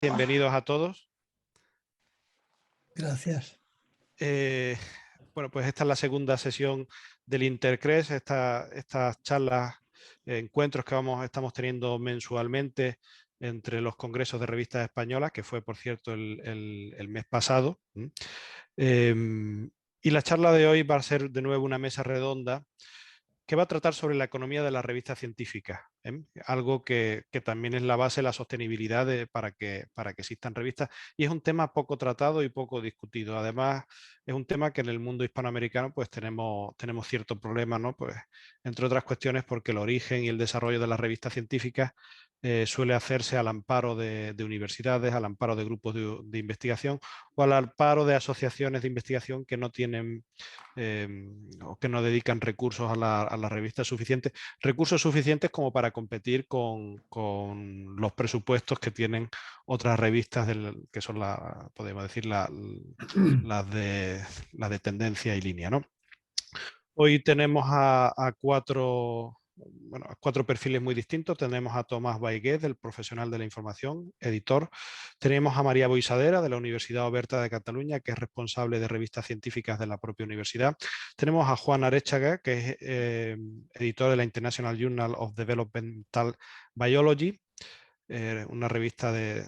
Bienvenidos a todos. Gracias. Bueno, pues esta es la segunda sesión del Intercres, estas charlas, encuentros que estamos teniendo mensualmente entre los congresos de revistas españolas, que fue, por cierto, el mes pasado. Y la charla de hoy va a ser de nuevo una mesa redonda que va a tratar sobre la economía de las revistas científicas, algo que también es la base de la sostenibilidad para que existan revistas, y es un tema poco tratado y poco discutido. Además, es un tema que en el mundo hispanoamericano pues tenemos cierto problema, ¿no? Pues, entre otras cuestiones porque el origen y el desarrollo de las revistas científicas suele hacerse al amparo de universidades, al amparo de grupos de investigación o al amparo de asociaciones de investigación que no tienen o que no dedican recursos a la revista suficientes, recursos suficientes como para competir con los presupuestos que tienen otras revistas que son podemos decir las de tendencia y línea, ¿no? Hoy tenemos a cuatro perfiles muy distintos. Tenemos a Tomás Baigué, del Profesional de la Información, editor. Tenemos a María Boixadera, de la Universidad Oberta de Cataluña, que es responsable de revistas científicas de la propia universidad. Tenemos a Juan Arechaga, que es editor de la International Journal of Developmental Biology, una revista de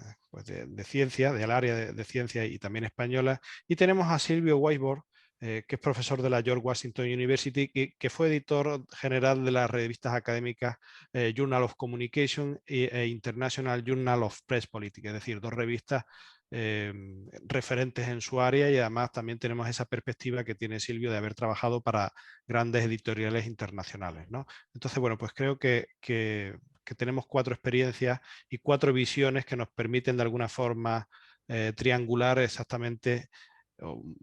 ciencia, del área de ciencia y también española. Y tenemos a Silvio Weisbord, que es profesor de la George Washington University, que fue editor general de las revistas académicas Journal of Communication e International Journal of Press Politics, es decir, dos revistas referentes en su área, y además también tenemos esa perspectiva que tiene Silvio de haber trabajado para grandes editoriales internacionales, ¿no? Entonces, bueno, pues creo que tenemos cuatro experiencias y cuatro visiones que nos permiten de alguna forma triangular exactamente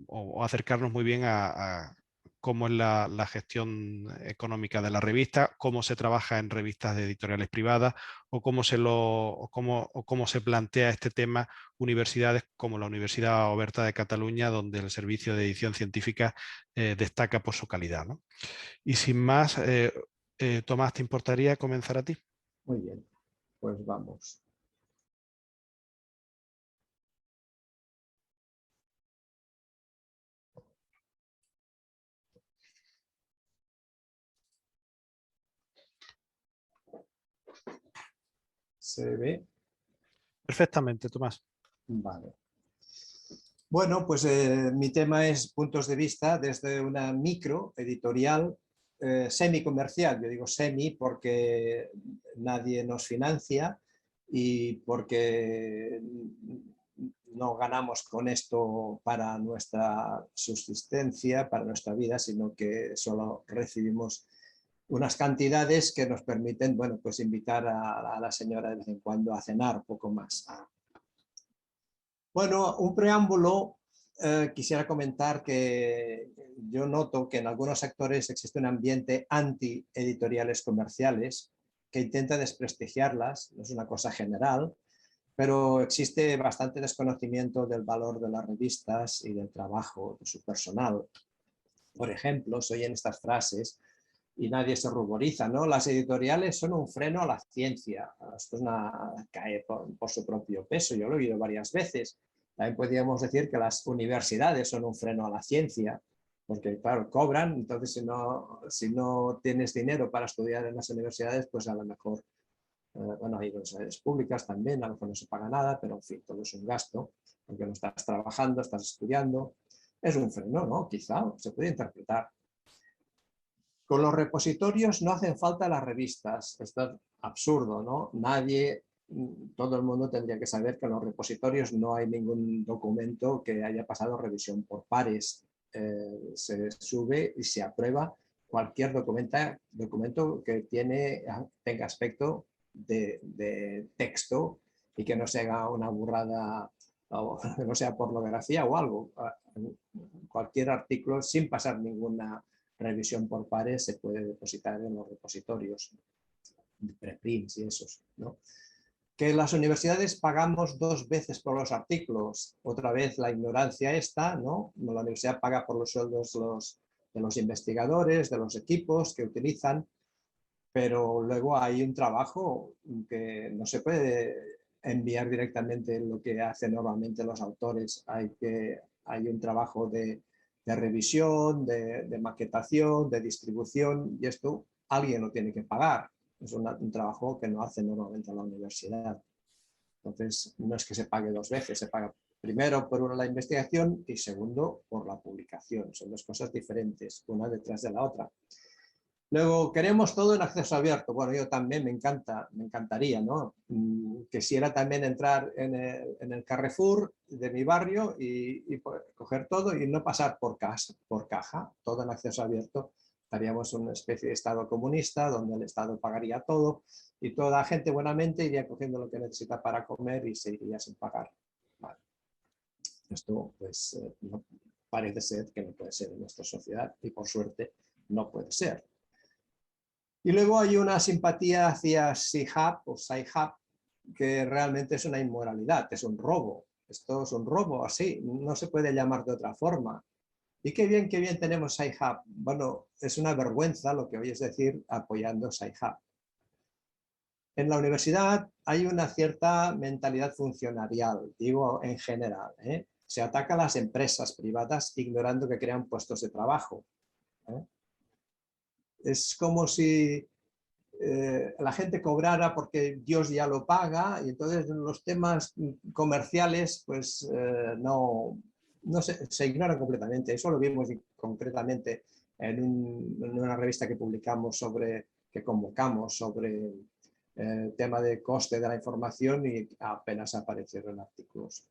o acercarnos muy bien a cómo es la gestión económica de la revista, cómo se trabaja en revistas de editoriales privadas o cómo se plantea este tema universidades como la Universidad Oberta de Cataluña, donde el servicio de edición científica destaca por su calidad, ¿no? Y sin más, Tomás, ¿te importaría comenzar a ti? Muy bien, pues vamos. ¿Se ve? Perfectamente, Tomás. Vale. Bueno, pues mi tema es puntos de vista desde una micro editorial semi-comercial. Yo digo semi porque nadie nos financia y porque no ganamos con esto para nuestra subsistencia, para nuestra vida, sino que solo recibimos unas cantidades que nos permiten, bueno, pues invitar a la señora de vez en cuando a cenar, poco más. Bueno, un preámbulo. Quisiera comentar que yo noto que en algunos sectores existe un ambiente anti-editoriales comerciales que intenta desprestigiarlas, no es una cosa general, pero existe bastante desconocimiento del valor de las revistas y del trabajo de su personal. Por ejemplo, se oyen estas frases y nadie se ruboriza, ¿no? Las editoriales son un freno a la ciencia. Esto cae por su propio peso, yo lo he oído varias veces. También podríamos decir que las universidades son un freno a la ciencia, porque claro, cobran, entonces si no tienes dinero para estudiar en las universidades, pues a lo mejor, bueno, hay universidades públicas también, a lo mejor no se paga nada, pero en fin, todo es un gasto, porque no estás trabajando, estás estudiando. Es un freno, ¿no? Quizá se puede interpretar. Con los repositorios no hacen falta las revistas. Esto es absurdo, ¿no? Todo el mundo tendría que saber que en los repositorios no hay ningún documento que haya pasado revisión por pares. Se sube y se aprueba cualquier documento que tenga aspecto de texto y que no se haga una burrada o que no sea pornografía o algo. Cualquier artículo sin pasar ninguna revisión por pares se puede depositar en los repositorios, preprints y esos, ¿no? Que las universidades pagamos 2 veces por los artículos, otra vez la ignorancia esta, ¿no? La universidad paga por los sueldos de los investigadores, de los equipos que utilizan, pero luego hay un trabajo que no se puede enviar directamente lo que hacen normalmente los autores. Hay un trabajo de revisión, de maquetación, de distribución, y esto alguien lo tiene que pagar. Es un trabajo que no hace normalmente la universidad. Entonces, no es que se pague dos veces, se paga primero por la investigación y segundo por la publicación. Son dos cosas diferentes, una detrás de la otra. Luego, queremos todo en acceso abierto. Bueno, yo también me encantaría, ¿no? Quisiera también entrar en el Carrefour de mi barrio y coger todo y no pasar por caja, todo en acceso abierto. Estaríamos en una especie de Estado comunista donde el Estado pagaría todo y toda la gente buenamente iría cogiendo lo que necesita para comer y se iría sin pagar. Vale. Esto, pues, no, parece ser que no puede ser en nuestra sociedad y por suerte no puede ser. Y luego hay una simpatía hacia Sci-Hub o Sci-Hub que realmente es una inmoralidad, es un robo. Esto es un robo, así, no se puede llamar de otra forma. Y qué bien tenemos Sci-Hub. Bueno, es una vergüenza lo que oyes decir apoyando Sci-Hub. En la universidad hay una cierta mentalidad funcionarial, digo en general. Se ataca a las empresas privadas ignorando que crean puestos de trabajo. Es como si la gente cobrara porque Dios ya lo paga y entonces los temas comerciales pues no se ignoran completamente. Eso lo vimos concretamente en una revista que publicamos que convocamos sobre el tema de coste de la información y apenas aparecieron artículos.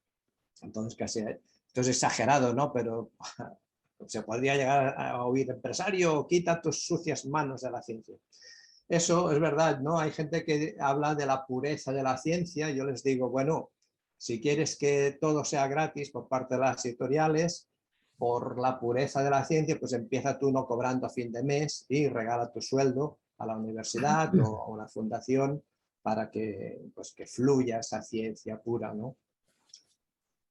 Entonces esto es exagerado, ¿no? Pero se podría llegar a oír: empresario, quita tus sucias manos de la ciencia. Eso es verdad, ¿no? Hay gente que habla de la pureza de la ciencia. Yo les digo, bueno, si quieres que todo sea gratis por parte de las editoriales, por la pureza de la ciencia, pues empieza tú no cobrando a fin de mes y regala tu sueldo a la universidad o a una fundación para pues, que fluya esa ciencia pura, ¿no?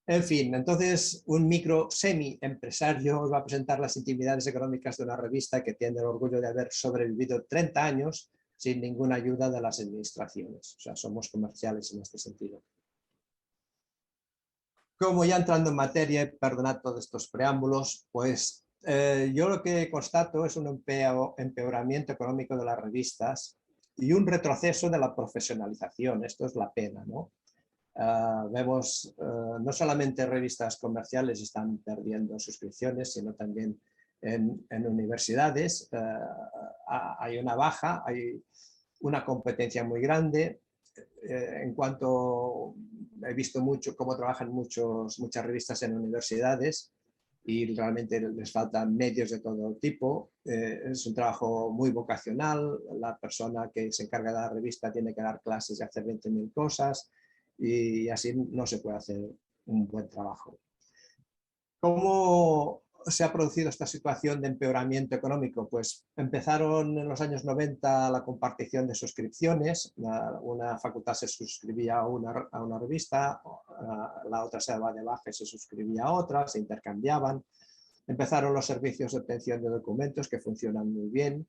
En fin, entonces un semi-empresario os va a presentar las intimidades económicas de una revista que tiene el orgullo de haber sobrevivido 30 años sin ninguna ayuda de las administraciones. O sea, somos comerciales en este sentido. Como ya entrando en materia, perdonad todos estos preámbulos, pues yo lo que constato es un empeoramiento económico de las revistas y un retroceso de la profesionalización. Esto es la pena, ¿no? Vemos no solamente revistas comerciales están perdiendo suscripciones, sino también en universidades hay una baja, hay una competencia muy grande. En cuanto he visto mucho cómo trabajan muchas revistas en universidades y realmente les faltan medios de todo tipo. Es un trabajo muy vocacional, la persona que se encarga de la revista tiene que dar clases y hacer 20.000 cosas y así no se puede hacer un buen trabajo. ¿Cómo se ha producido esta situación de empeoramiento económico? Pues empezaron en los años 90 la compartición de suscripciones. Una facultad se suscribía a una revista, la otra se daba de baja y se suscribía a otra, se intercambiaban. Empezaron los servicios de obtención de documentos que funcionan muy bien,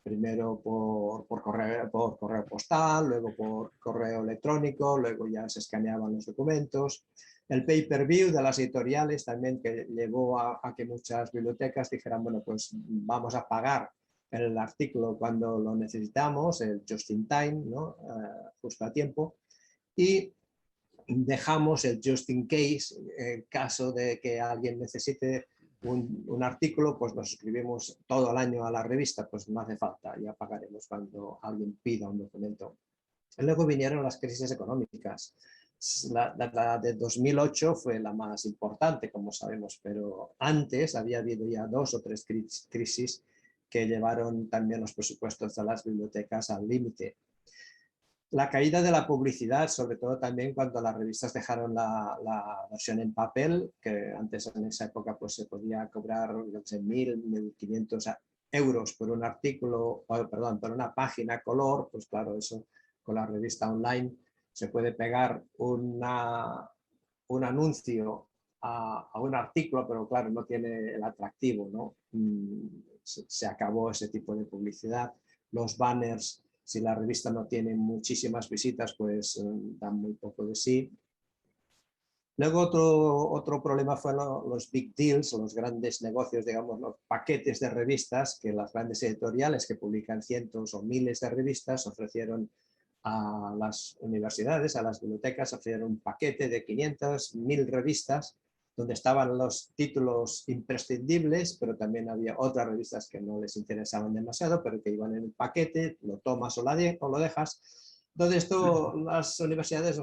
primero por correo postal, luego por correo electrónico, luego ya se escaneaban los documentos. El pay-per-view de las editoriales también, que llevó a que muchas bibliotecas dijeran, bueno, pues vamos a pagar el artículo cuando lo necesitamos, el just in time, ¿no? Justo a tiempo, y dejamos el just in case, en caso de que alguien necesite un artículo, pues nos suscribimos todo el año a la revista, pues no hace falta, ya pagaremos cuando alguien pida un documento. Y luego vinieron las crisis económicas. La de 2008 fue la más importante, como sabemos, pero antes había habido ya 2 o 3 crisis que llevaron también los presupuestos de las bibliotecas al límite. La caída de la publicidad, sobre todo también cuando las revistas dejaron la versión en papel, que antes en esa época pues se podía cobrar 1.000, 1.500 euros por un artículo, perdón, por una página color, pues claro, eso con la revista online se puede pegar un anuncio a un artículo, pero claro, no tiene el atractivo, ¿no? Se acabó ese tipo de publicidad. Los banners Si la revista no tiene muchísimas visitas, pues dan muy poco de sí. Luego otro problema fue los big deals, los grandes negocios, digamos, los paquetes de revistas que las grandes editoriales que publican cientos o miles de revistas ofrecieron a las universidades, a las bibliotecas, ofrecieron un paquete de 500, 1000 revistas donde estaban los títulos imprescindibles, pero también había otras revistas que no les interesaban demasiado, pero que iban en el paquete, lo tomas o lo dejas. Entonces, las universidades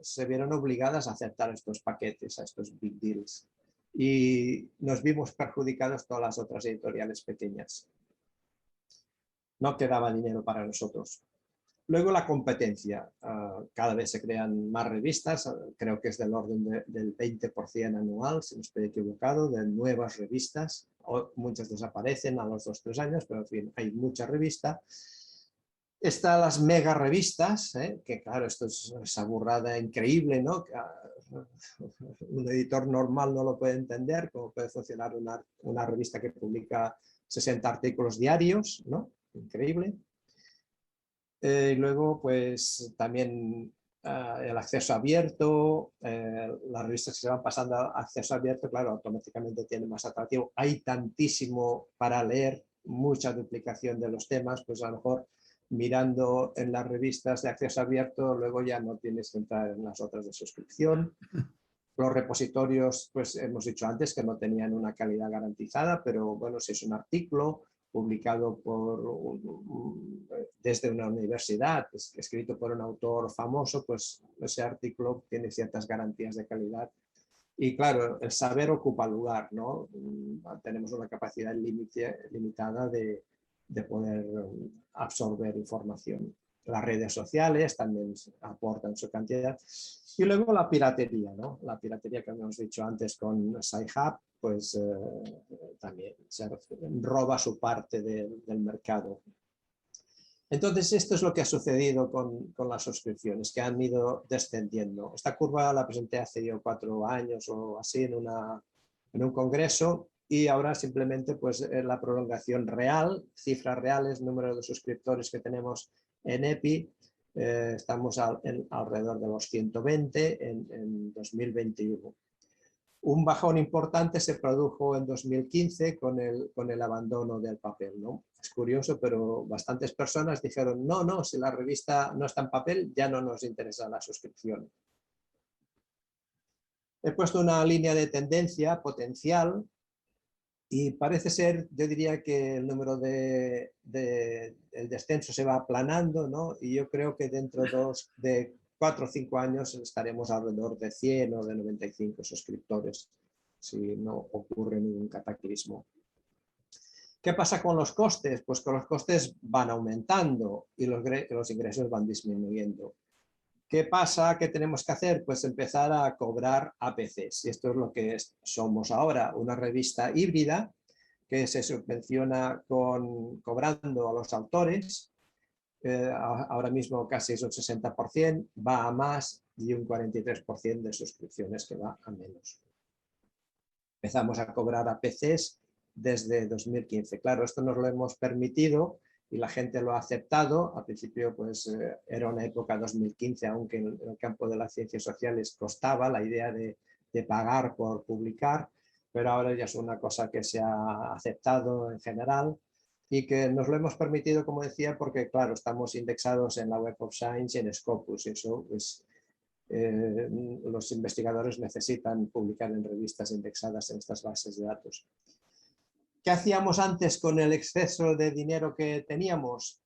se vieron obligadas a aceptar estos paquetes, a estos big deals. Y nos vimos perjudicados todas las otras editoriales pequeñas. No quedaba dinero para nosotros. Luego la competencia. Cada vez se crean más revistas, creo que es del orden del 20% anual, si no estoy equivocado, de nuevas revistas. Muchas desaparecen a los 2 o 3 años, pero en fin, hay mucha revista. Están las mega revistas, que claro, esto es esa burrada increíble, ¿no? Un editor normal no lo puede entender, cómo puede funcionar una revista que publica 60 artículos diarios, ¿no? Increíble. Y luego, pues también el acceso abierto, las revistas que se van pasando a acceso abierto, claro, automáticamente tiene más atractivo. Hay tantísimo para leer, mucha duplicación de los temas, pues a lo mejor mirando en las revistas de acceso abierto, luego ya no tienes que entrar en las otras de suscripción. Los repositorios, pues hemos dicho antes que no tenían una calidad garantizada, pero bueno, si es un artículo publicado desde una universidad, escrito por un autor famoso, pues ese artículo tiene ciertas garantías de calidad. Y claro, el saber ocupa lugar, ¿no? Tenemos una capacidad limitada de poder absorber información. Las redes sociales también aportan su cantidad. Y luego la piratería, ¿no? La piratería que hemos dicho antes con Sci-Hub, pues también se roba su parte del mercado. Entonces, esto es lo que ha sucedido con las suscripciones, que han ido descendiendo. Esta curva la presenté hace yo 4 años o así en un congreso, y ahora simplemente pues la prolongación real, cifras reales, número de suscriptores que tenemos en EPI, estamos alrededor de los 120 en 2021. Un bajón importante se produjo en 2015 con el abandono del papel, ¿no? Es curioso, pero bastantes personas dijeron, no, si la revista no está en papel, ya no nos interesa la suscripción. He puesto una línea de tendencia potencial y parece ser, yo diría que el número el descenso se va aplanando, ¿no? Y yo creo que dentro de 4 o 5 años estaremos alrededor de 100 o de 95 suscriptores, si no ocurre ningún cataclismo. ¿Qué pasa con los costes? Pues que los costes van aumentando y los ingresos van disminuyendo. ¿Qué pasa? ¿Qué tenemos que hacer? Pues empezar a cobrar APCs. Y esto es lo que somos ahora, una revista híbrida que se subvenciona cobrando a los autores. Ahora mismo casi es un 60%, va a más, y un 43% de suscripciones que va a menos. Empezamos a cobrar APCs desde 2015. Claro, esto nos lo hemos permitido y la gente lo ha aceptado. Al principio pues era una época 2015, aunque en el campo de las ciencias sociales costaba la idea de pagar por publicar, pero ahora ya es una cosa que se ha aceptado en general y que nos lo hemos permitido, como decía, porque claro, estamos indexados en la Web of Science y en Scopus, y eso pues los investigadores necesitan publicar en revistas indexadas en estas bases de datos. ¿Qué hacíamos antes con el exceso de dinero que teníamos?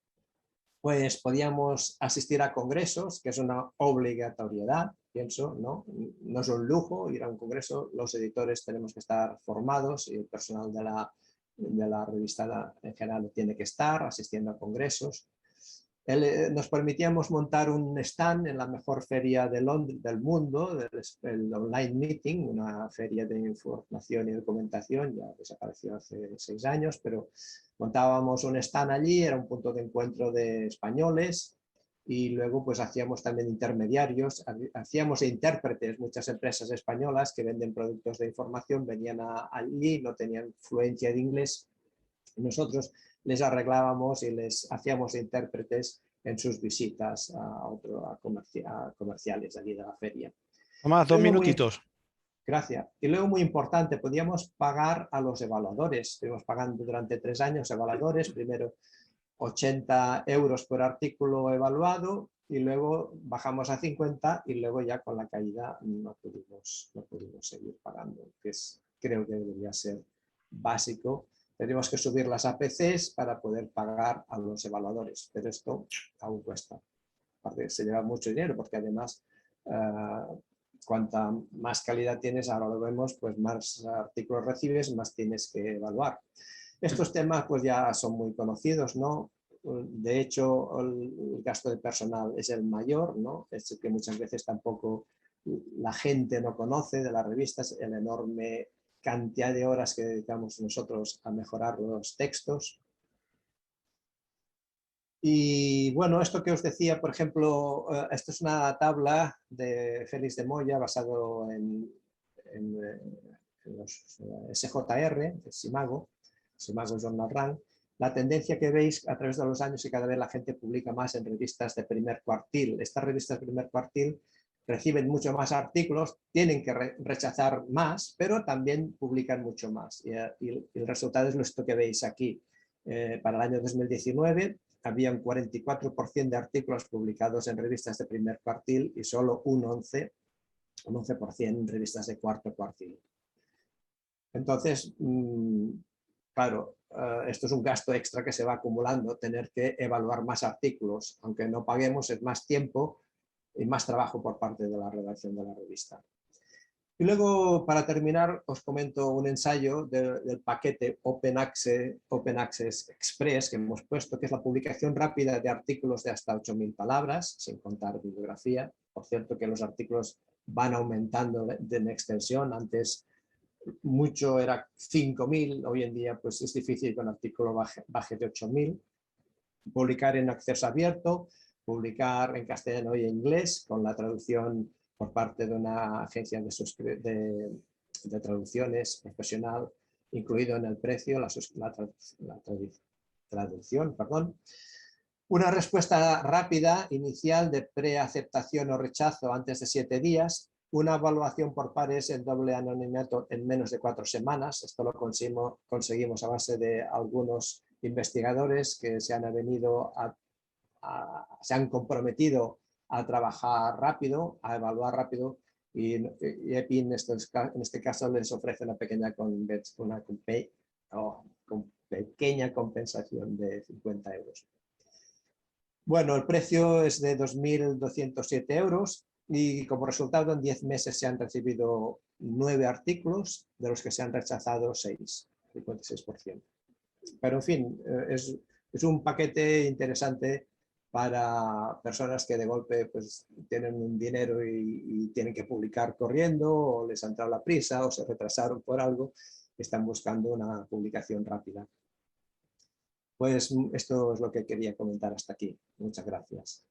Pues podíamos asistir a congresos, que es una obligatoriedad, pienso, ¿no? No es un lujo ir a un congreso, los editores tenemos que estar formados y el personal de la revista en general tiene que estar asistiendo a congresos. Nos permitíamos montar un stand en la mejor feria del mundo, el Online Meeting, una feria de información y documentación, ya desapareció hace 6 años, pero montábamos un stand allí, era un punto de encuentro de españoles, y luego pues hacíamos también intermediarios, hacíamos intérpretes. Muchas empresas españolas que venden productos de información venían allí, no tenían fluencia de inglés, y nosotros les arreglábamos y les hacíamos intérpretes en sus visitas a comerciales allí de la feria. Tomás, 2 Luego, minutitos. gracias. Y luego, muy importante, podíamos pagar a los evaluadores. Estuvimos pagando durante 3 años evaluadores, primero 80 euros por artículo evaluado y luego bajamos a 50 y luego ya con la caída no pudimos seguir pagando, que creo que debería ser básico. Tenemos que subir las APCs para poder pagar a los evaluadores, pero esto aún cuesta. Se lleva mucho dinero porque además cuanta más calidad tienes, ahora lo vemos, pues más artículos recibes, más tienes que evaluar. Estos temas pues ya son muy conocidos, ¿no? De hecho, el gasto de personal es el mayor, ¿no? Es el que muchas veces tampoco la gente no conoce de las revistas, el enorme cantidad de horas que dedicamos nosotros a mejorar los textos. Y bueno, esto que os decía, por ejemplo, esto es una tabla de Félix de Moya basado en los SJR, Simago Journal Rank. La tendencia que veis a través de los años y cada vez la gente publica más en revistas de primer cuartil. Estas revistas de primer cuartil reciben mucho más artículos, tienen que rechazar más, pero también publican mucho más. Y el resultado es esto que veis aquí. Para el año 2019 había un 44% de artículos publicados en revistas de primer cuartil y solo un 11% en revistas de cuarto cuartil. Entonces, claro, esto es un gasto extra que se va acumulando, tener que evaluar más artículos, aunque no paguemos, es más tiempo y más trabajo por parte de la redacción de la revista. Y luego, para terminar, os comento un ensayo del paquete Open Access Express que hemos puesto, que es la publicación rápida de artículos de hasta 8.000 palabras, sin contar bibliografía. Por cierto que los artículos van aumentando en extensión, antes mucho era 5.000, hoy en día pues es difícil que un artículo baje de 8.000. Publicar en acceso abierto, publicar en castellano y en inglés, con la traducción por parte de una agencia de traducciones profesional, incluido en el precio, la traducción, perdón. Una respuesta rápida, inicial, de preaceptación o rechazo antes de 7 días, una evaluación por pares en doble anonimato en menos de 4 semanas. Esto lo conseguimos a base de algunos investigadores que se han comprometido a trabajar rápido, a evaluar rápido, y EPI en este caso les ofrece una pequeña compensación de 50 euros. Bueno, el precio es de 2.207 euros y como resultado en 10 meses se han recibido 9 artículos, de los que se han rechazado 6, 56%. Pero en fin, es un paquete interesante para personas que de golpe pues, tienen un dinero y tienen que publicar corriendo, o les ha entrado la prisa, o se retrasaron por algo, están buscando una publicación rápida. Pues esto es lo que quería comentar hasta aquí. Muchas gracias.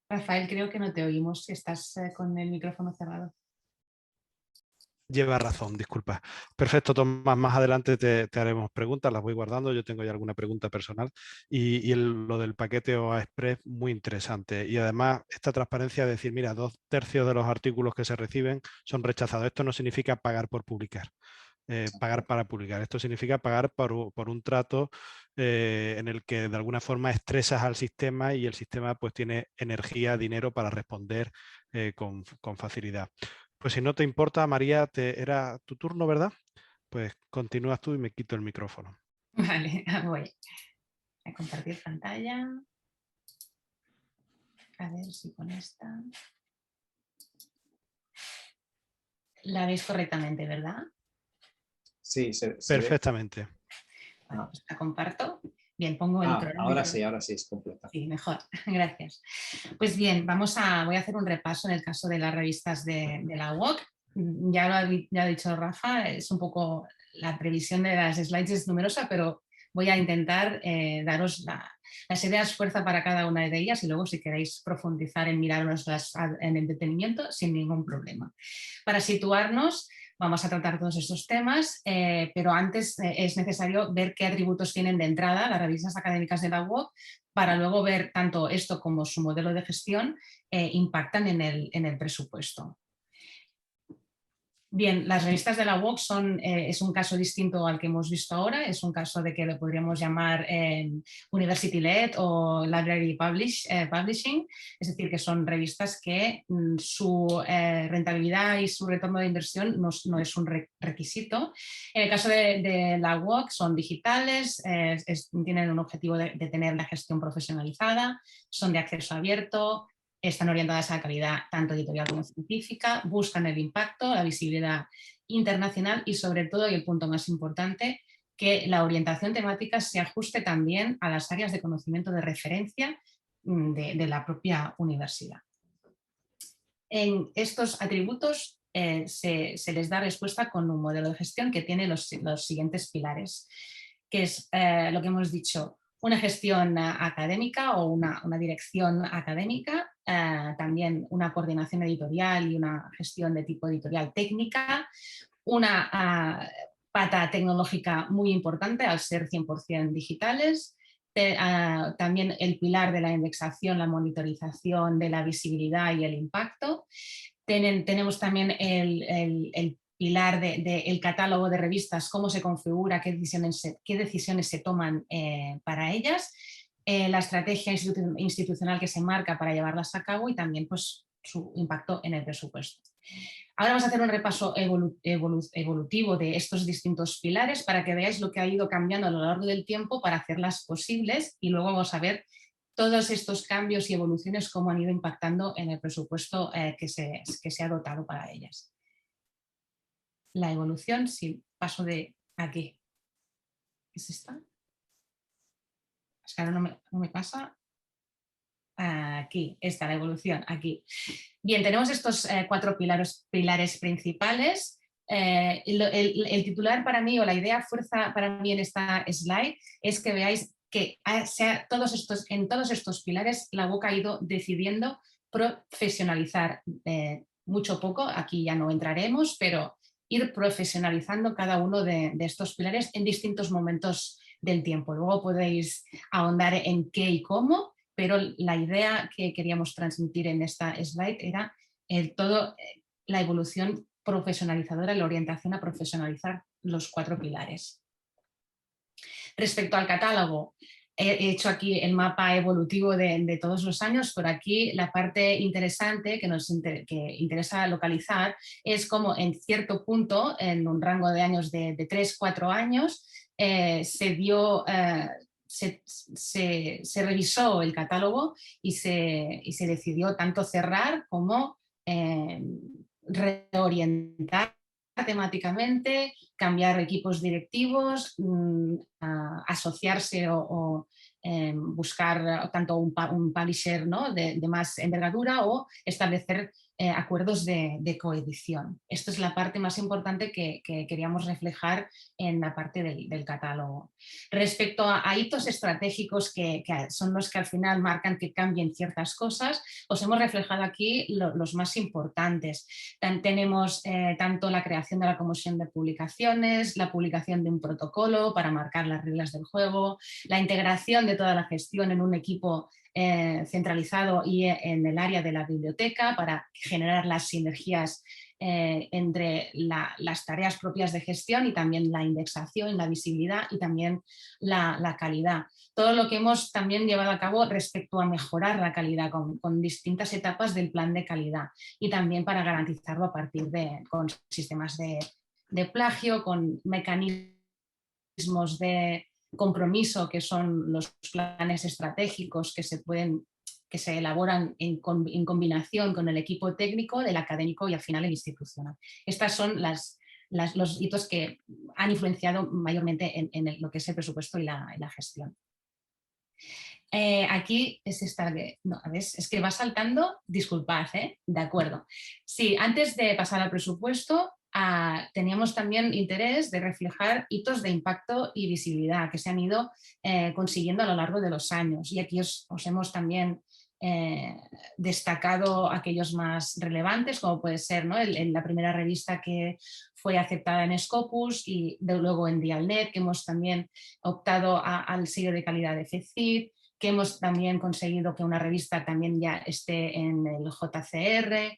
Rafael, creo que no te oímos, estás con el micrófono cerrado. Lleva razón, disculpa. Perfecto, Tomás, más adelante te haremos preguntas, las voy guardando, yo tengo ya alguna pregunta personal y lo del paquete OA Express muy interesante, y además esta transparencia de decir, mira, 2/3 de los artículos que se reciben son rechazados. Esto no significa pagar por publicar, pagar para publicar, esto significa pagar por un trato en el que de alguna forma estresas al sistema y el sistema pues tiene energía, dinero para responder con facilidad. Pues si no te importa, María, era tu turno, ¿verdad? Pues continúas tú y me quito el micrófono. Vale, voy a compartir pantalla. A ver si con esta... La veis correctamente, ¿verdad? Sí, se perfectamente. ve. Bueno, pues la comparto. Bien, pongo el cronómetro. Ahora sí es completa. Sí, mejor, gracias. Pues bien, voy a hacer un repaso en el caso de las revistas de la UOC. Ya lo ha dicho Rafa, es un poco la previsión de las slides es numerosa, pero voy a intentar daros las ideas fuerza para cada una de ellas y luego si queréis profundizar en mirárnoslas en el detenimiento, sin ningún problema. Para situarnos, vamos a tratar todos estos temas, pero antes es necesario ver qué atributos tienen de entrada las revistas académicas de la UOC para luego ver tanto esto como su modelo de gestión impactan en el presupuesto. Bien, las revistas de la UOC es un caso distinto al que hemos visto ahora, es un caso de que le podríamos llamar University-led o Library Publishing, es decir, que son revistas que su rentabilidad y su retorno de inversión no es un requisito. En el caso de la UOC son digitales, tienen un objetivo de tener la gestión profesionalizada, son de acceso abierto, están orientadas a la calidad tanto editorial como científica, buscan el impacto, la visibilidad internacional y sobre todo, y el punto más importante, que la orientación temática se ajuste también a las áreas de conocimiento de referencia de la propia universidad. En estos atributos se les da respuesta con un modelo de gestión que tiene los siguientes pilares, que es lo que hemos dicho, una gestión académica o una dirección académica, también una coordinación editorial y una gestión de tipo editorial técnica, una pata tecnológica muy importante al ser 100% digitales, también el pilar de la indexación, la monitorización de la visibilidad y el impacto. Tenemos también el pilar del catálogo de revistas, cómo se configura, qué decisiones se toman para ellas, la estrategia institucional que se marca para llevarlas a cabo y también pues, su impacto en el presupuesto. Ahora vamos a hacer un repaso evolutivo de estos distintos pilares para que veáis lo que ha ido cambiando a lo largo del tiempo para hacerlas posibles y luego vamos a ver todos estos cambios y evoluciones cómo han ido impactando en el presupuesto que se ha dotado para ellas. La evolución, si paso de aquí, ¿es esta? Es que ahora no me pasa. Aquí, esta, la evolución, aquí. Bien, tenemos estos 4 pilares principales. El titular para mí o la idea fuerza para mí en esta slide es que veáis que en todos estos pilares la UOC ha ido decidiendo profesionalizar mucho poco, aquí ya no entraremos, pero ir profesionalizando cada uno de estos pilares en distintos momentos del tiempo. Luego podéis ahondar en qué y cómo, pero la idea que queríamos transmitir en esta slide era la evolución profesionalizadora, la orientación a profesionalizar los 4 pilares. Respecto al catálogo, he hecho aquí el mapa evolutivo de todos los años, pero aquí la parte interesante que interesa localizar es cómo en cierto punto, en un rango de años de 3-4 años, se revisó el catálogo y se decidió tanto cerrar como reorientar temáticamente, cambiar equipos directivos, asociarse o buscar tanto un publisher, ¿no? de más envergadura o establecer acuerdos de coedición. Esto es la parte más importante que queríamos reflejar en la parte del catálogo. Respecto a hitos estratégicos que son los que al final marcan que cambien ciertas cosas, os hemos reflejado aquí los más importantes. Tenemos tanto la creación de la comisión de publicaciones, la publicación de un protocolo para marcar las reglas del juego, la integración de toda la gestión en un equipo centralizado y en el área de la biblioteca para generar las sinergias entre las tareas propias de gestión y también la indexación, la visibilidad y también la calidad. Todo lo que hemos también llevado a cabo respecto a mejorar la calidad con distintas etapas del plan de calidad y también para garantizarlo a partir con sistemas de plagio, con mecanismos de compromiso que son los planes estratégicos que se elaboran en combinación con el equipo técnico, del académico y al final el institucional. Estas son los hitos que han influenciado mayormente en lo que es el presupuesto y la gestión. Aquí es esta, no, ¿ves? Es que va saltando, disculpad, de acuerdo. Sí, antes de pasar al presupuesto, teníamos también interés de reflejar hitos de impacto y visibilidad que se han ido consiguiendo a lo largo de los años. Y aquí os hemos también destacado aquellos más relevantes, como puede ser, ¿no? La primera revista que fue aceptada en Scopus y luego en Dialnet, que hemos también optado al sello de calidad de FECID, que hemos también conseguido que una revista también ya esté en el JCR,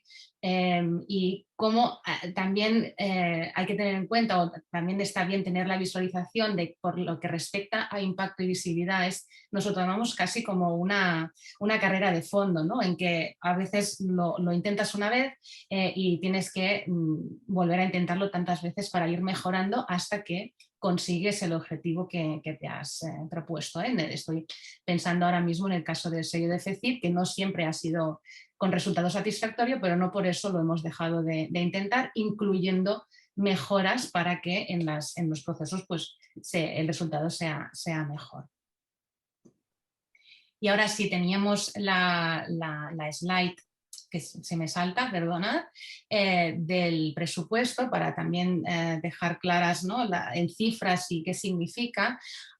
y cómo también hay que tener en cuenta, o también está bien tener la visualización de por lo que respecta a impacto y visibilidad, nos lo tomamos casi como una carrera de fondo, ¿no? En que a veces lo intentas una vez y tienes que volver a intentarlo tantas veces para ir mejorando hasta que consigues el objetivo que te has propuesto. Estoy pensando ahora mismo en el caso del sello de FECID, que no siempre ha sido con resultado satisfactorio, pero no por eso lo hemos dejado de intentar, incluyendo mejoras para que en los procesos pues, el resultado sea mejor. Y ahora sí, teníamos la slide que se me salta, perdonad, del presupuesto para también dejar claras, ¿no? En cifras y qué significa.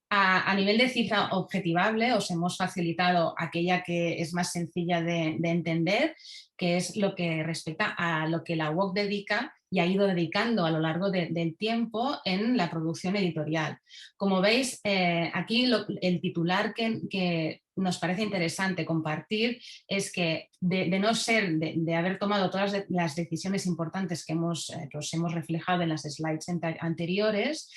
A nivel de cifra objetivable os hemos facilitado aquella que es más sencilla de entender, que es lo que respecta a lo que la UOC dedica y ha ido dedicando a lo largo del tiempo en la producción editorial. Como veis, aquí el titular que nos parece interesante compartir es que de no ser, de haber tomado todas las decisiones importantes que os hemos reflejado en las slides anteriores,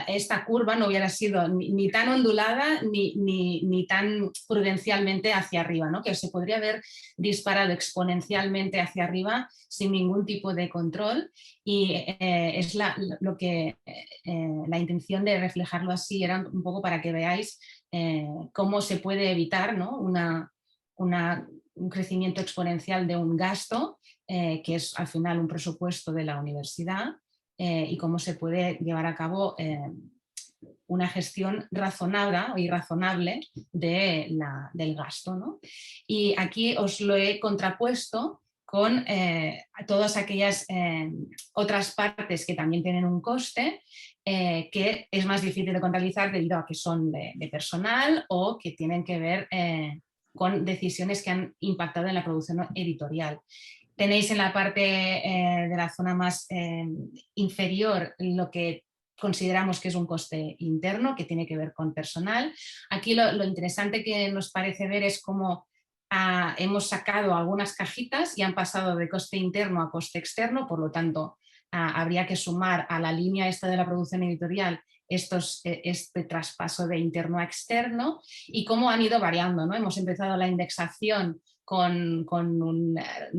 esta curva no hubiera sido ni tan ondulada ni tan prudencialmente hacia arriba, ¿no? Que se podría haber disparado exponencialmente hacia arriba sin ningún tipo de control, y es la intención de reflejarlo así era un poco para que veáis cómo se puede evitar, ¿no? un crecimiento exponencial de un gasto, que es al final un presupuesto de la universidad, y cómo se puede llevar a cabo una gestión razonable y razonable del gasto, ¿no? Y aquí os lo he contrapuesto con todas aquellas otras partes que también tienen un coste, que es más difícil de contabilizar debido a que son de personal o que tienen que ver con decisiones que han impactado en la producción editorial. Tenéis en la parte de la zona más inferior lo que consideramos que es un coste interno, que tiene que ver con personal. Aquí lo interesante que nos parece ver es cómo hemos sacado algunas cajitas y han pasado de coste interno a coste externo, por lo tanto habría que sumar a la línea esta de la producción editorial este traspaso de interno a externo, y cómo han ido variando, ¿no? Hemos empezado la indexación con un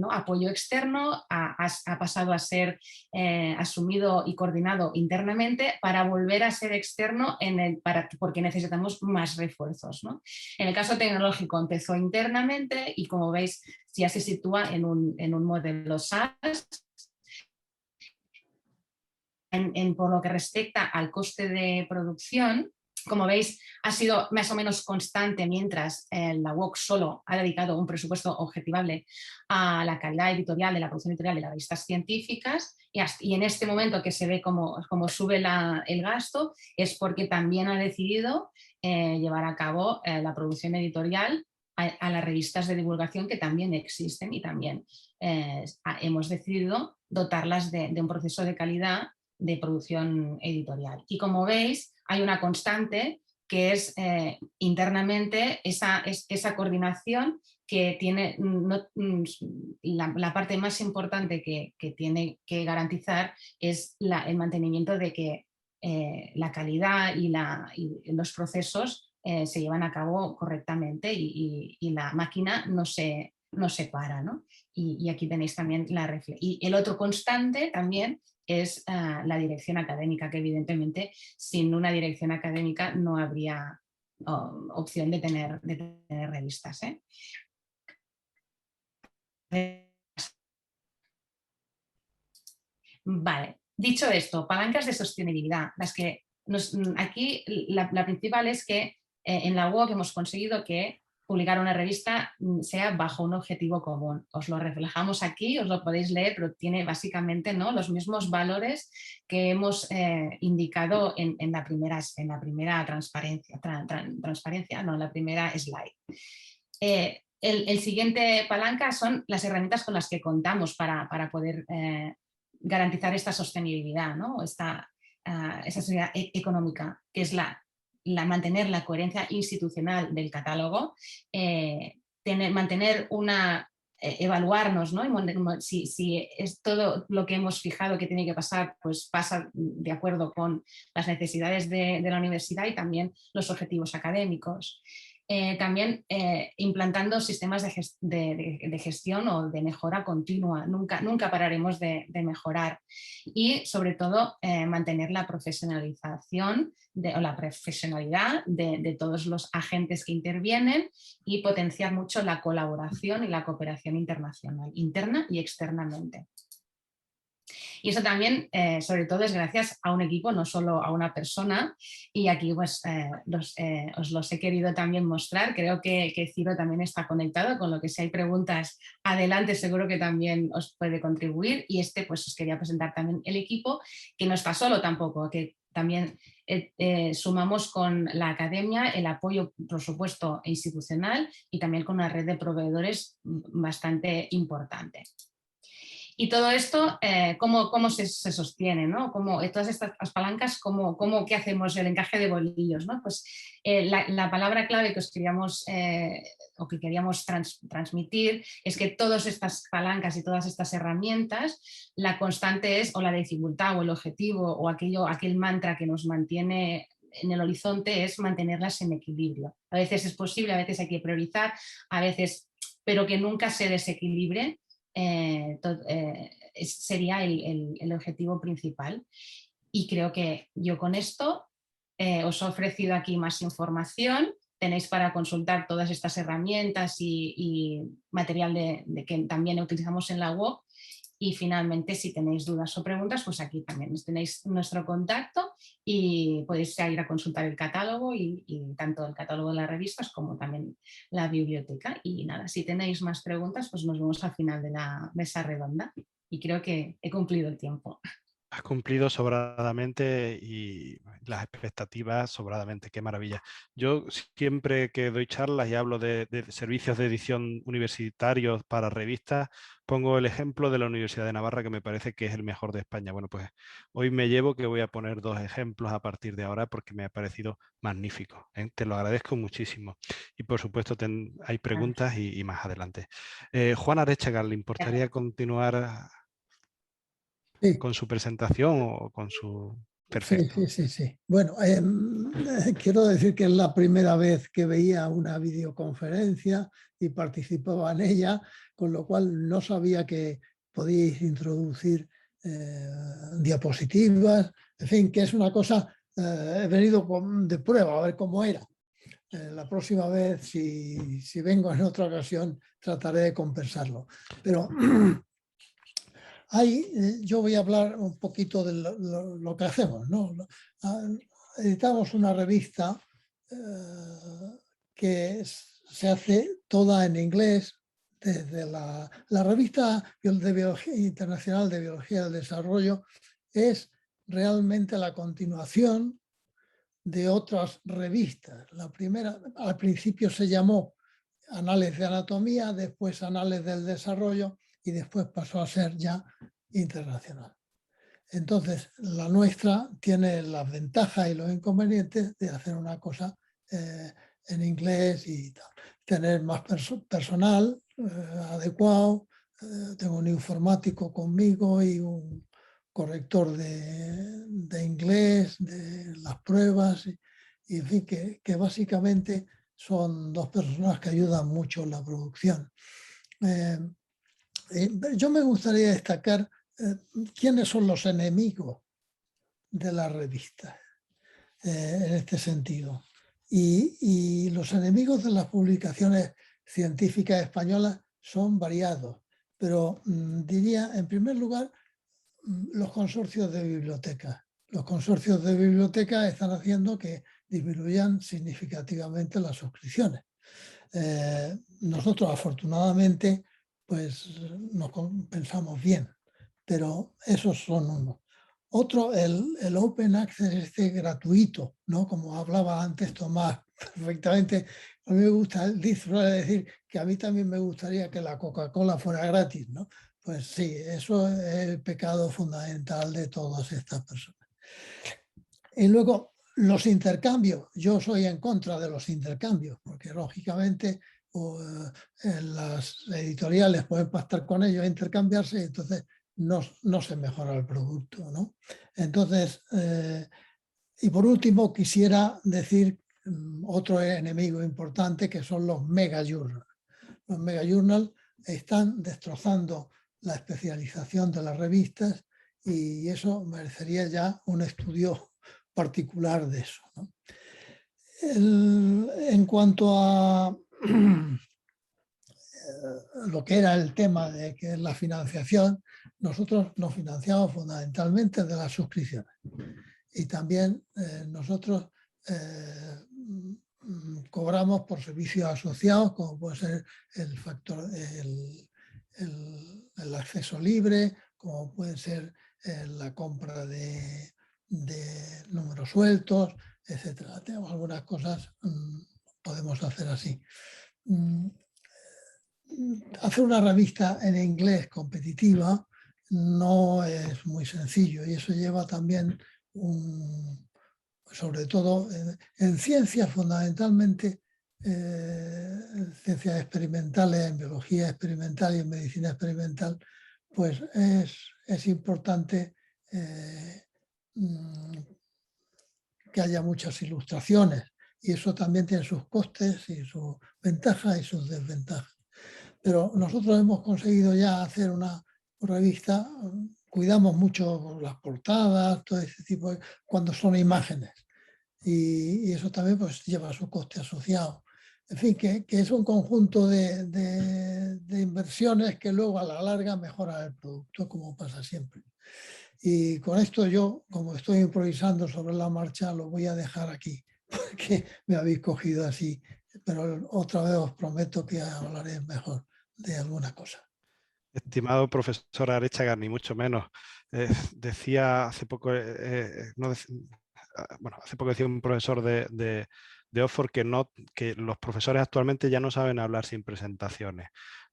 apoyo externo, ha pasado a ser asumido y coordinado internamente para volver a ser externo porque necesitamos más refuerzos, ¿no? En el caso tecnológico empezó internamente y, como veis, ya se sitúa en un modelo SaaS. Por lo que respecta al coste de producción, como veis, ha sido más o menos constante, mientras la UOC solo ha dedicado un presupuesto objetivable a la calidad editorial de la producción editorial de las revistas científicas, y en este momento que se ve como sube el gasto es porque también ha decidido llevar a cabo la producción editorial a las revistas de divulgación que también existen, y también hemos decidido dotarlas de un proceso de calidad de producción editorial. Y como veis, hay una constante que es internamente esa coordinación que tiene la parte más importante que tiene que garantizar es el mantenimiento de que la calidad y los procesos se llevan a cabo correctamente y la máquina no se para, ¿no? Y aquí tenéis también la reflexión. Y el otro constante también es la dirección académica, que evidentemente sin una dirección académica no habría opción de tener revistas. Vale, dicho esto, palancas de sostenibilidad. Aquí la principal es que en la UOC hemos conseguido que publicar una revista sea bajo un objetivo común. Os lo reflejamos aquí, os lo podéis leer, pero tiene básicamente, ¿no?, los mismos valores que hemos indicado en la primera transparencia, en la primera slide. El siguiente palanca son las herramientas con las que contamos para poder garantizar esta sostenibilidad, ¿no?, esta seguridad económica, que es mantener la coherencia institucional del catálogo, mantener evaluarnos, ¿no?, si es todo lo que hemos fijado que tiene que pasar, pues pasa de acuerdo con las necesidades de la universidad y también los objetivos académicos. También implantando sistemas de gestión o de mejora continua. Nunca pararemos de mejorar. Y sobre todo mantener la profesionalización o la profesionalidad de todos los agentes que intervienen y potenciar mucho la colaboración y la cooperación internacional, interna y externamente. Y eso también, sobre todo, es gracias a un equipo, no solo a una persona. Y aquí pues, os los he querido también mostrar. Creo que Ciro también está conectado, con lo que si hay preguntas, adelante, seguro que también os puede contribuir. Y pues os quería presentar también el equipo, que no está solo tampoco, que también sumamos con la academia el apoyo, por supuesto, institucional y también con una red de proveedores bastante importante. Y todo esto, ¿cómo se sostiene, ¿no? Todas estas palancas, ¿qué hacemos? El encaje de bolillos, ¿no? Pues la palabra clave que os queríamos o que queríamos transmitir es que todas estas palancas y todas estas herramientas, la constante es, o la dificultad o el objetivo o aquel mantra que nos mantiene en el horizonte es mantenerlas en equilibrio. A veces es posible, a veces hay que priorizar, a veces, pero que nunca se desequilibre. Sería el objetivo principal. Y creo que yo con esto os he ofrecido aquí más información. Tenéis para consultar todas estas herramientas y material que también utilizamos en la web. Y finalmente, si tenéis dudas o preguntas, pues aquí también tenéis nuestro contacto y podéis ir a consultar el catálogo y tanto el catálogo de las revistas como también la biblioteca. Y nada, si tenéis más preguntas, pues nos vemos al final de la mesa redonda. Y creo que he cumplido el tiempo. Has cumplido sobradamente y las expectativas sobradamente, qué maravilla. Yo siempre que doy charlas y hablo de servicios de edición universitarios para revistas, pongo el ejemplo de la Universidad de Navarra, que me parece que es el mejor de España. Bueno, pues hoy me llevo que voy a poner 2 ejemplos a partir de ahora porque me ha parecido magnífico, ¿eh? Te lo agradezco muchísimo. Y por supuesto hay preguntas y más adelante. Juan Arechaga, ¿le importaría continuar con su presentación o con su... Perfecto. Sí. Bueno, quiero decir que es la primera vez que veía una videoconferencia y participaba en ella, con lo cual no sabía que podíais introducir diapositivas, en fin, que es una cosa, he venido de prueba a ver cómo era. La próxima vez, si vengo en otra ocasión, trataré de compensarlo. Pero... yo voy a hablar un poquito de lo que hacemos, ¿no? Editamos una revista que se hace toda en inglés, desde la revista de Biología Internacional de Biología del Desarrollo es realmente la continuación de otras revistas. La primera, al principio se llamó Anales de Anatomía, después Anales del Desarrollo, y después pasó a ser ya internacional. Entonces, la nuestra tiene las ventajas y los inconvenientes de hacer una cosa en inglés y tal. Tener más personal adecuado, tengo un informático conmigo y un corrector de inglés, de las pruebas, y en fin, que básicamente son 2 personas que ayudan mucho en la producción. Yo me gustaría destacar quiénes son los enemigos de la revista en este sentido. Y los enemigos de las publicaciones científicas españolas son variados, pero diría, en primer lugar, los consorcios de bibliotecas. Los consorcios de bibliotecas están haciendo que disminuyan significativamente las suscripciones. Nosotros afortunadamente pues nos pensamos bien, pero esos son unos. Otro, el Open Access gratuito, ¿no? Como hablaba antes Tomás perfectamente. A mí me gusta, suele decir que a mí también me gustaría que la Coca-Cola fuera gratis, ¿no? Pues sí, eso es el pecado fundamental de todas estas personas. Y luego, los intercambios. Yo soy en contra de los intercambios, porque lógicamente las editoriales pueden pactar con ellos, intercambiarse, y entonces no se mejora el producto, ¿no? Entonces, y por último, quisiera decir otro enemigo importante, que son los mega journals. Los mega journals están destrozando la especialización de las revistas y eso merecería ya un estudio particular de eso, ¿no? En cuanto a lo que era el tema de que la financiación, nosotros nos financiamos fundamentalmente de las suscripciones y también nosotros cobramos por servicios asociados, como puede ser el factor, el acceso libre, como puede ser la compra de números sueltos, etcétera. Tenemos algunas cosas, podemos hacer así. Hacer una revista en inglés competitiva no es muy sencillo y eso lleva también sobre todo en ciencias, fundamentalmente en ciencias experimentales, en biología experimental y en medicina experimental, pues es importante que haya muchas ilustraciones y eso también tiene sus costes y sus ventajas y sus desventajas. Pero nosotros hemos conseguido ya hacer una revista, cuidamos mucho las portadas, todo ese tipo, cuando son imágenes. Y eso también pues lleva su coste asociado. En fin, que es un conjunto de inversiones que luego a la larga mejora el producto, como pasa siempre. Y con esto yo, como estoy improvisando sobre la marcha, lo voy a dejar aquí, porque me habéis cogido así. Pero otra vez os prometo que hablaré mejor de alguna cosa. Estimado profesor Arechaga, ni mucho menos. Decía hace poco, bueno, hace poco decía un profesor de Oxford que los profesores actualmente ya no saben hablar sin presentaciones.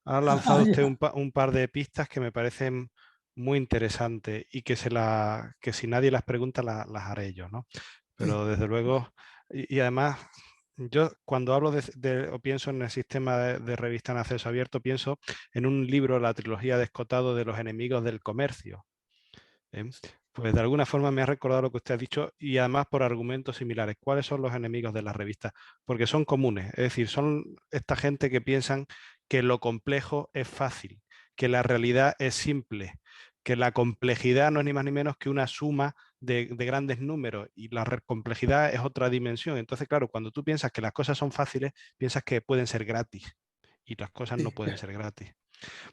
Ha lanzado usted un par de pistas que me parecen muy interesantes y que si nadie las pregunta las haré yo, ¿no? Pero desde luego, y además, yo cuando hablo o pienso en el sistema de revista en acceso abierto, pienso en un libro, la trilogía de Escotado de los enemigos del comercio. Pues de alguna forma me ha recordado lo que usted ha dicho y además por argumentos similares. ¿Cuáles son los enemigos de la revista? Porque son comunes, es decir, son esta gente que piensan que lo complejo es fácil, que la realidad es simple, que la complejidad no es ni más ni menos que una suma de grandes números y la complejidad es otra dimensión. Entonces, claro, cuando tú piensas que las cosas son fáciles, piensas que pueden ser gratis y las cosas no pueden ser gratis.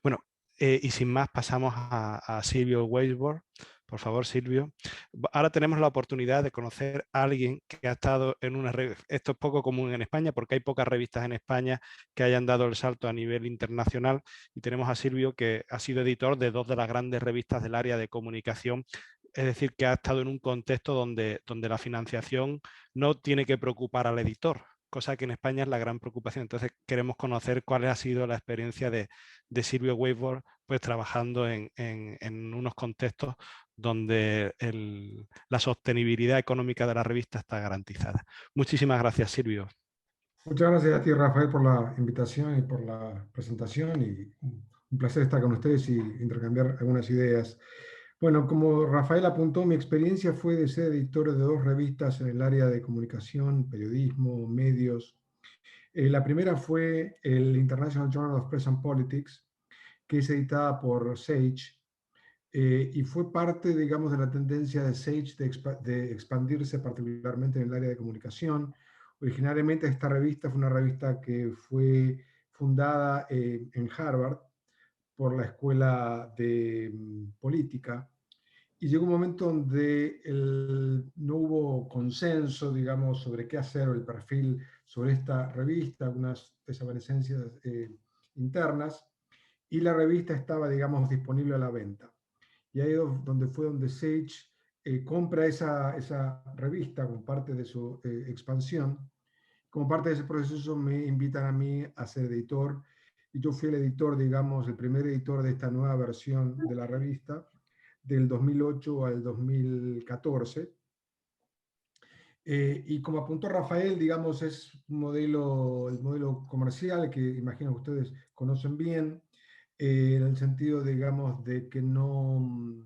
Bueno, y sin más pasamos a Silvio Weisbord. Por favor, Silvio. Ahora tenemos la oportunidad de conocer a alguien que ha estado en una revista. Esto es poco común en España porque hay pocas revistas en España que hayan dado el salto a nivel internacional y tenemos a Silvio que ha sido editor de dos de las grandes revistas del área de comunicación. Es decir, que ha estado en un contexto donde la financiación no tiene que preocupar al editor, cosa que en España es la gran preocupación. Entonces queremos conocer cuál ha sido la experiencia de Silvio Weisbord pues trabajando en unos contextos donde la sostenibilidad económica de la revista está garantizada. Muchísimas gracias, Silvio. Muchas gracias a ti, Rafael, por la invitación y por la presentación y un placer estar con ustedes y intercambiar algunas ideas. Bueno, como Rafael apuntó, mi experiencia fue de ser editor de dos revistas en el área de comunicación, periodismo, medios. La primera fue el International Journal of Press and Politics, que es editada por Sage, y fue parte, digamos, de la tendencia de Sage de expandirse particularmente en el área de comunicación. Originariamente esta revista fue una revista que fue fundada en Harvard por la Escuela de Política, y llegó un momento donde no hubo consenso, digamos, sobre qué hacer, o el perfil sobre esta revista, algunas desaparecencias internas, y la revista estaba, digamos, disponible a la venta. Y ahí donde Sage compra esa revista como parte de su expansión. Como parte de ese proceso me invitan a mí a ser editor, y yo fui el editor, digamos, el primer editor de esta nueva versión de la revista, del 2008 al 2014. Y como apuntó Rafael, digamos, es el modelo comercial que imagino que ustedes conocen bien, en el sentido, digamos, de que no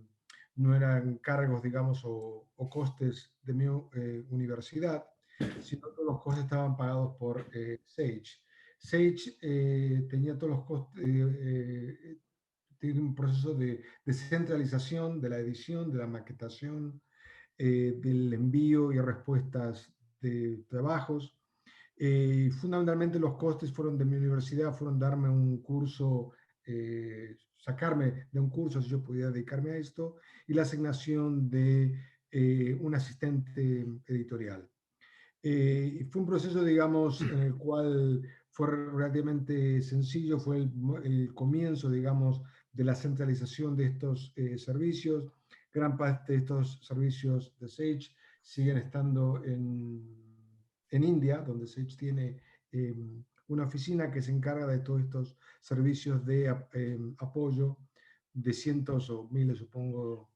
eran cargos, digamos, o costes de mi universidad, sino que los costes estaban pagados por Sage. Sage tenía todos los costes, tiene un proceso de descentralización de la edición, de la maquetación, del envío y respuestas de trabajos. Fundamentalmente los costes fueron de mi universidad, fueron darme un curso, sacarme de un curso si yo podía dedicarme a esto, y la asignación de un asistente editorial. Fue un proceso, digamos, en el cual fue relativamente sencillo, fue el comienzo, digamos, de la centralización de estos servicios. Gran parte de estos servicios de Sage siguen estando en India, donde Sage tiene una oficina que se encarga de todos estos servicios de apoyo de cientos o miles, supongo,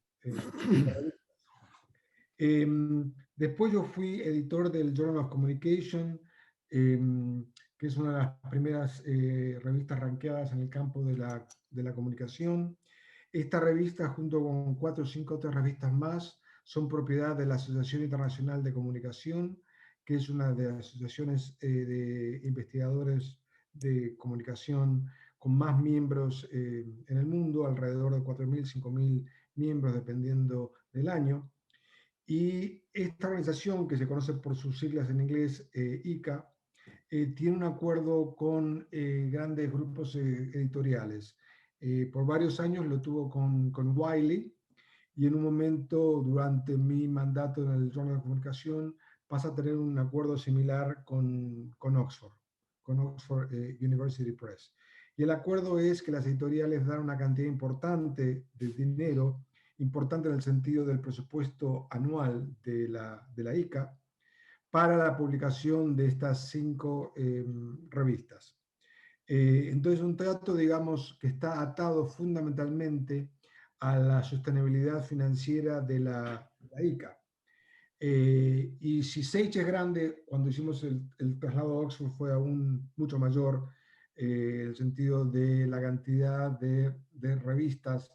después yo fui editor del Journal of Communication, que es una de las primeras revistas rankeadas en el campo de la comunicación. Esta revista, junto con 4 o 5 otras revistas más, son propiedad de la Asociación Internacional de Comunicación, que es una de las asociaciones de investigadores de comunicación con más miembros en el mundo, alrededor de 4.000, 5.000 miembros, dependiendo del año. Y esta organización, que se conoce por sus siglas en inglés, ICA, tiene un acuerdo con grandes grupos editoriales. Por varios años lo tuvo con Wiley, y en un momento durante mi mandato en el Journal de Comunicación pasa a tener un acuerdo similar con Oxford University Press. Y el acuerdo es que las editoriales dan una cantidad importante de dinero, importante en el sentido del presupuesto anual de la ICA, para la publicación de estas 5 revistas. Entonces, un trato, digamos, que está atado fundamentalmente a la sostenibilidad financiera de la ICA. Y si Sage es grande, cuando hicimos el traslado a Oxford fue aún mucho mayor, en el sentido de la cantidad de revistas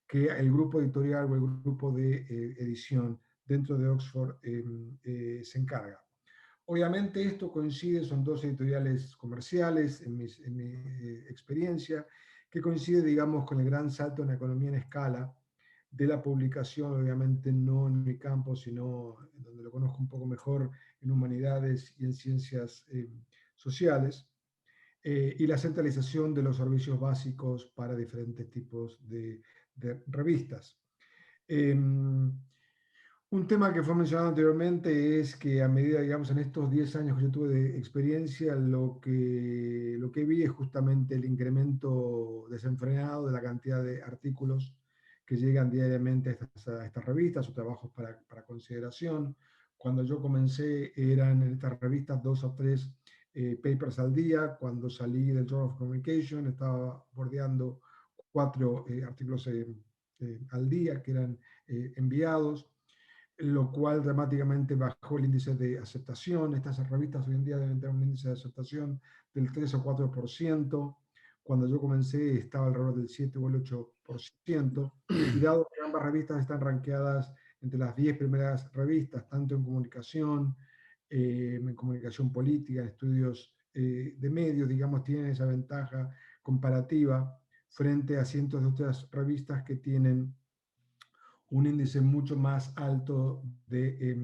que el grupo editorial o el grupo de edición dentro de Oxford se encarga. Obviamente esto coincide, son 2 editoriales comerciales en mi experiencia, que coincide, digamos, con el gran salto en la economía en escala de la publicación, obviamente no en mi campo, sino donde lo conozco un poco mejor, en humanidades y en ciencias sociales, y la centralización de los servicios básicos para diferentes tipos de revistas. Un tema que fue mencionado anteriormente es que a medida, digamos, en estos 10 años que yo tuve de experiencia, lo que vi es justamente el incremento desenfrenado de la cantidad de artículos que llegan diariamente a estas revistas o trabajos para consideración. Cuando yo comencé eran en estas revistas 2 o 3 papers al día. Cuando salí del Journal of Communication estaba bordeando 4 artículos al día que eran enviados, lo cual dramáticamente bajó el índice de aceptación. Estas revistas hoy en día deben tener un índice de aceptación del 3 o 4%. Cuando yo comencé estaba alrededor del 7 o el 8%. Y dado que ambas revistas están rankeadas entre las 10 primeras revistas, tanto en comunicación política, en estudios de medios, digamos, tienen esa ventaja comparativa frente a cientos de otras revistas que tienen un índice mucho más alto de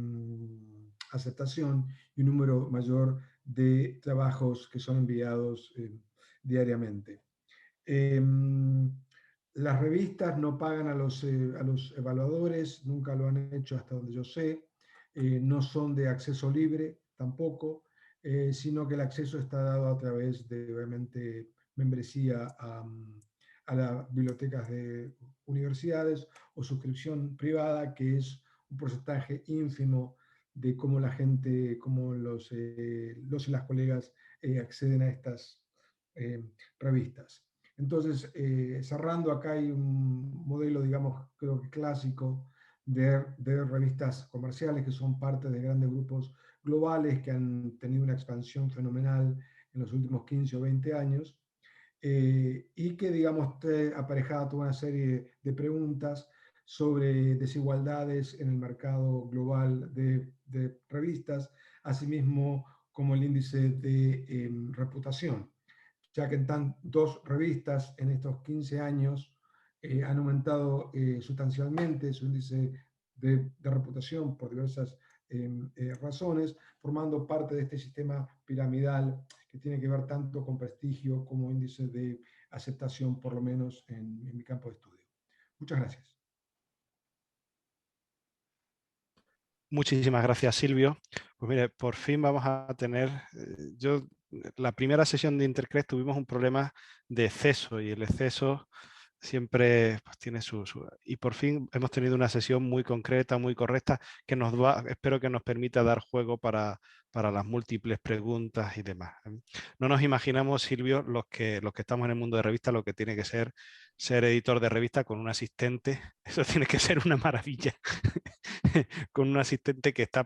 aceptación y un número mayor de trabajos que son enviados diariamente. Las revistas no pagan a los evaluadores, nunca lo han hecho hasta donde yo sé. no son de acceso libre tampoco, sino que el acceso está dado a través de, obviamente, membresía a las bibliotecas de universidades o suscripción privada, que es un porcentaje ínfimo de cómo la gente, cómo los y las colegas acceden a estas revistas. Entonces, cerrando, acá hay un modelo, digamos, creo que clásico de revistas comerciales que son parte de grandes grupos globales que han tenido una expansión fenomenal en los últimos 15 o 20 años y que, digamos, aparejada toda una serie de preguntas sobre desigualdades en el mercado global de revistas, asimismo como el índice de reputación, ya que dos revistas en estos 15 años han aumentado sustancialmente su índice de reputación por diversas razones, formando parte de este sistema piramidal que tiene que ver tanto con prestigio como índice de aceptación, por lo menos en mi campo de estudio. Muchas gracias. Muchísimas gracias, Silvio. Pues mire, por fin vamos a tener, la primera sesión de Intercred tuvimos un problema de exceso y el exceso siempre pues, tiene y por fin hemos tenido una sesión muy concreta, muy correcta, que espero que nos permita dar juego para las múltiples preguntas y demás. No nos imaginamos, Silvio, los que estamos en el mundo de revistas, lo que tiene que ser editor de revista con un asistente. Eso tiene que ser una maravilla. Con un asistente que está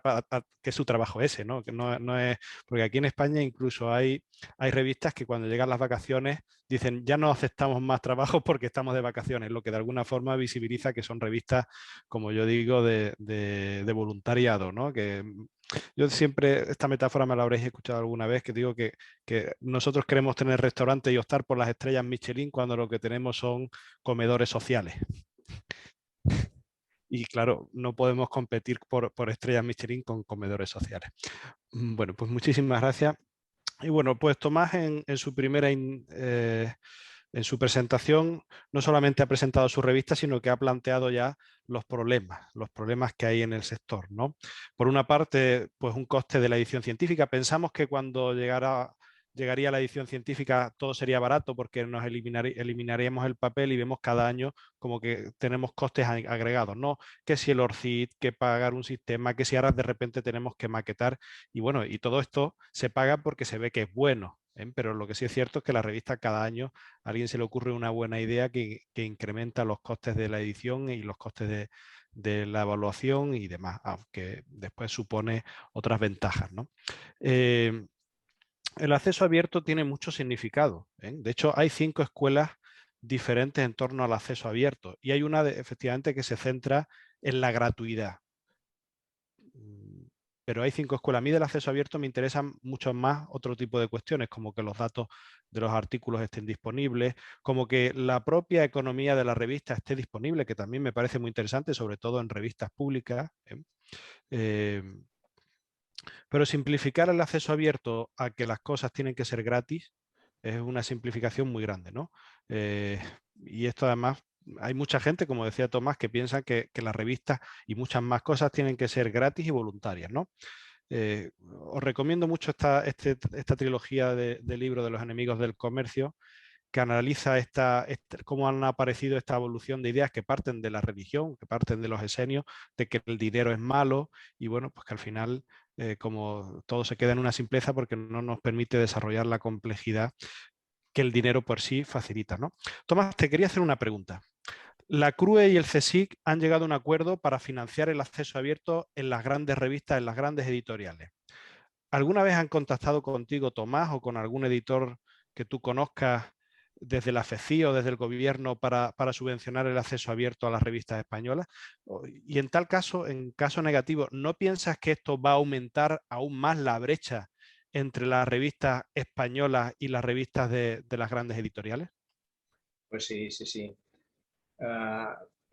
que es su trabajo ese, ¿no? Que no es, porque aquí en España incluso hay revistas que cuando llegan las vacaciones dicen ya no aceptamos más trabajo porque estamos de vacaciones, lo que de alguna forma visibiliza que son revistas, como yo digo, de voluntariado, ¿no? Que yo siempre, esta metáfora me la habréis escuchado alguna vez, que digo que nosotros queremos tener restaurantes y optar por las estrellas Michelin cuando lo que tenemos son comedores sociales. Y claro, no podemos competir por estrellas Michelin con comedores sociales. Bueno, pues muchísimas gracias. Y bueno, pues Tomás en su primera en su presentación no solamente ha presentado su revista, sino que ha planteado ya los problemas que hay en el sector, ¿no? Por una parte, pues un coste de la edición científica. Pensamos que cuando llegaría la edición científica todo sería barato porque nos eliminaríamos el papel y vemos cada año como que tenemos costes agregados, ¿no? Que si el ORCID, que pagar un sistema, que si ahora de repente tenemos que maquetar y bueno, y todo esto se paga porque se ve que es bueno, ¿eh? Pero lo que sí es cierto es que la revista cada año a alguien se le ocurre una buena idea que incrementa los costes de la edición y los costes de la evaluación y demás, aunque después supone otras ventajas, ¿no? El acceso abierto tiene mucho significado, ¿eh? De hecho, hay 5 escuelas diferentes en torno al acceso abierto y hay una efectivamente que se centra en la gratuidad. Pero hay 5 escuelas. A mí del acceso abierto me interesan mucho más otro tipo de cuestiones, como que los datos de los artículos estén disponibles, como que la propia economía de la revista esté disponible, que también me parece muy interesante, sobre todo en revistas públicas. Pero simplificar el acceso abierto a que las cosas tienen que ser gratis es una simplificación muy grande, ¿no? Y esto además, hay mucha gente, como decía Tomás, que piensa que las revistas y muchas más cosas tienen que ser gratis y voluntarias, ¿no? Os recomiendo mucho esta trilogía de libros de los enemigos del comercio, que analiza cómo han aparecido esta evolución de ideas que parten de la religión, que parten de los esenios, de que el dinero es malo y bueno, pues que al final como todo se queda en una simpleza porque no nos permite desarrollar la complejidad que el dinero por sí facilita, ¿no? Tomás, te quería hacer una pregunta. La CRUE y el CSIC han llegado a un acuerdo para financiar el acceso abierto en las grandes revistas, en las grandes editoriales. ¿Alguna vez han contactado contigo, Tomás, o con algún editor que tú conozcas desde la FECI o desde el gobierno para subvencionar el acceso abierto a las revistas españolas? Y en tal caso, en caso negativo, ¿no piensas que esto va a aumentar aún más la brecha entre las revistas españolas y las revistas de las grandes editoriales? Pues sí, sí, sí.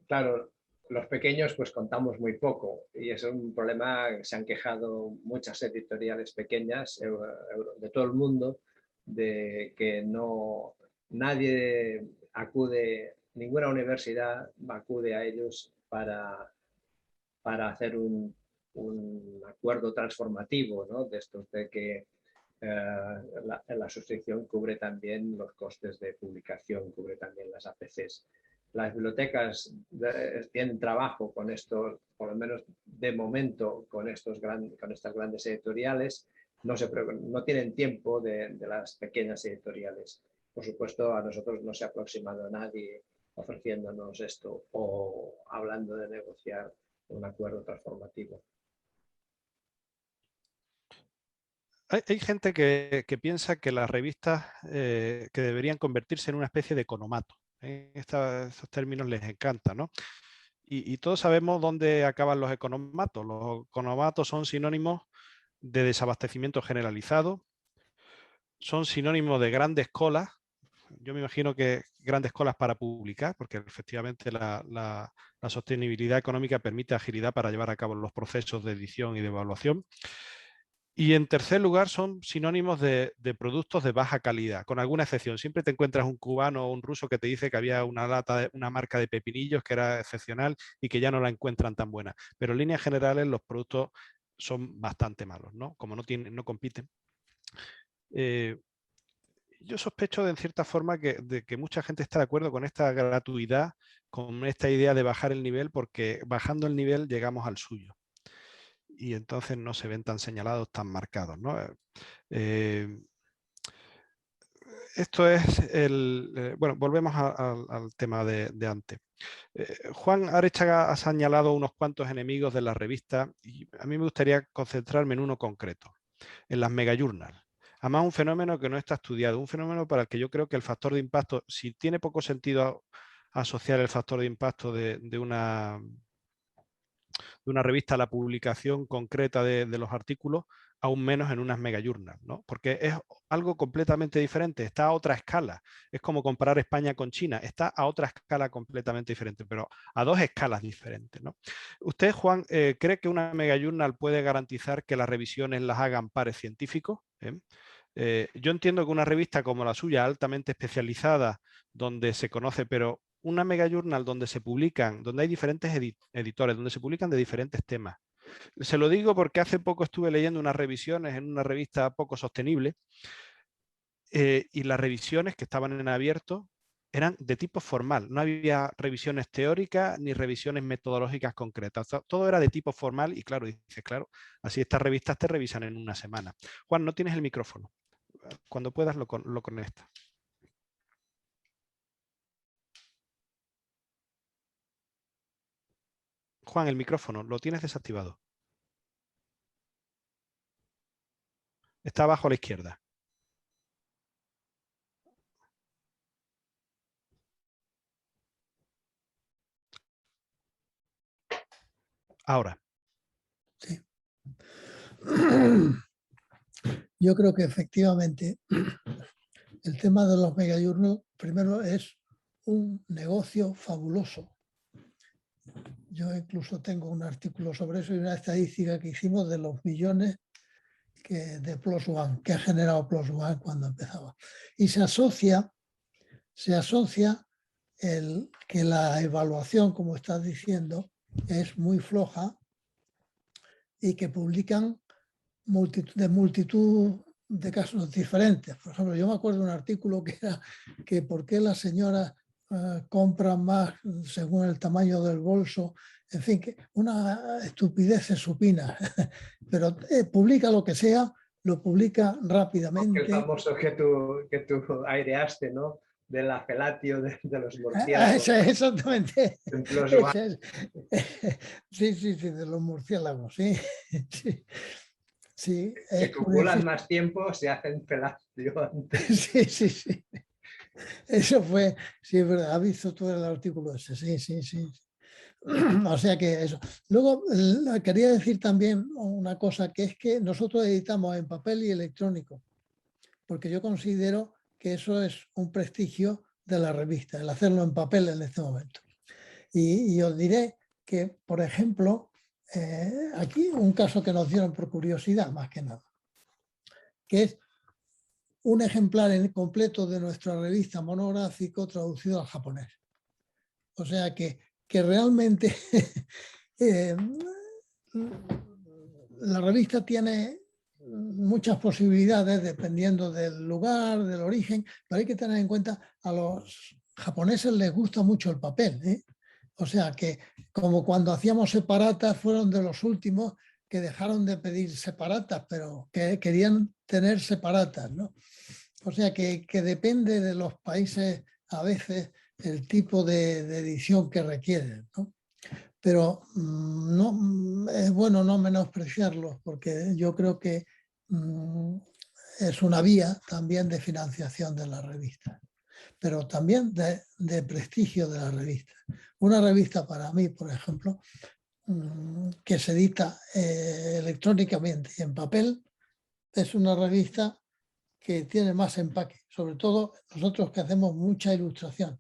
Claro, los pequeños pues contamos muy poco y es un problema que se han quejado muchas editoriales pequeñas de todo el mundo, de que nadie acude, ninguna universidad acude a ellos para hacer un acuerdo transformativo, ¿no? De estos de que la suscripción cubre también los costes de publicación, cubre también las APCs. Las bibliotecas tienen trabajo con esto, por lo menos de momento, con estas grandes editoriales. No tienen tiempo de las pequeñas editoriales. Por supuesto, a nosotros no se ha aproximado nadie ofreciéndonos esto o hablando de negociar un acuerdo transformativo. Hay gente que piensa que las revistas que deberían convertirse en una especie de economato. Esos términos les encantan, ¿no? Y todos sabemos dónde acaban los economatos. Los economatos son sinónimos de desabastecimiento generalizado, son sinónimos de grandes colas. Yo me imagino que grandes colas para publicar, porque efectivamente la sostenibilidad económica permite agilidad para llevar a cabo los procesos de edición y de evaluación. Y en tercer lugar son sinónimos de productos de baja calidad, con alguna excepción. Siempre te encuentras un cubano o un ruso que te dice que había una marca de pepinillos que era excepcional y que ya no la encuentran tan buena. Pero en líneas generales los productos son bastante malos, ¿no? Como no compiten. Yo sospecho en cierta forma de que mucha gente está de acuerdo con esta gratuidad, con esta idea de bajar el nivel, porque bajando el nivel llegamos al suyo. Y entonces no se ven tan señalados, tan marcados, ¿no? Esto es bueno, volvemos al tema de antes. Juan Arechaga ha señalado unos cuantos enemigos de la revista y a mí me gustaría concentrarme en uno concreto, en las megajournals. Además, un fenómeno que no está estudiado, un fenómeno para el que yo creo que el factor de impacto, si tiene poco sentido asociar el factor de impacto de una revista a la publicación concreta de los artículos, aún menos en unas megajournals, ¿no? Porque es algo completamente diferente, está a otra escala. Es como comparar España con China, está a otra escala completamente diferente, pero a dos escalas diferentes, ¿no? ¿Usted, Juan, cree que una megajournal puede garantizar que las revisiones las hagan pares científicos? Yo entiendo que una revista como la suya, altamente especializada, donde se conoce, pero una megajournal donde se publican, donde hay diferentes editores, donde se publican de diferentes temas. Se lo digo porque hace poco estuve leyendo unas revisiones en una revista poco sostenible y las revisiones que estaban en abierto eran de tipo formal. No había revisiones teóricas ni revisiones metodológicas concretas. Todo era de tipo formal y claro, dices, claro, así estas revistas te revisan en una semana. Juan, no tienes el micrófono. Cuando puedas lo conectas. Juan, el micrófono, lo tienes desactivado. Está abajo a la izquierda. Ahora. Sí. Yo creo que efectivamente el tema de los megajournals, primero, es un negocio fabuloso. Yo incluso tengo un artículo sobre eso y una estadística que hicimos de los millones de PLOS ONE, que ha generado PLOS ONE cuando empezaba. Y se asocia que la evaluación, como estás diciendo, es muy floja y que publican multitud de casos diferentes. Por ejemplo, yo me acuerdo de un artículo que era que por qué las señoras compran más según el tamaño del bolso, en fin, que una estupidez supina, pero publica lo que sea, lo publica rápidamente. El famoso que tú aireaste, ¿no? De la felatio de los murciélagos. Exactamente. Sí, de los murciélagos, sí. Sí, que copulan más tiempo, se hacen felatio antes. Sí. Eso fue, sí, es verdad, ha visto todo el artículo ese, sí. O sea que eso. Luego, quería decir también una cosa, que es que nosotros editamos en papel y electrónico, porque yo considero que eso es un prestigio de la revista, el hacerlo en papel en este momento. Y os diré que, por ejemplo, aquí un caso que nos dieron por curiosidad, más que nada, que es un ejemplar completo de nuestra revista monográfico traducido al japonés. O sea que realmente la revista tiene muchas posibilidades dependiendo del lugar, del origen, pero hay que tener en cuenta, a los japoneses les gusta mucho el papel, ¿eh? O sea que, como cuando hacíamos separatas, fueron de los últimos que dejaron de pedir separatas, pero que querían tener separatas, ¿no? O sea que depende de los países a veces el tipo de edición que requieren, ¿no? Pero no, es bueno no menospreciarlos, porque yo creo que es una vía también de financiación de la revista, pero también de prestigio de la revista. Una revista para mí, por ejemplo, que se edita electrónicamente y en papel, es una revista que tiene más empaque, sobre todo nosotros que hacemos mucha ilustración.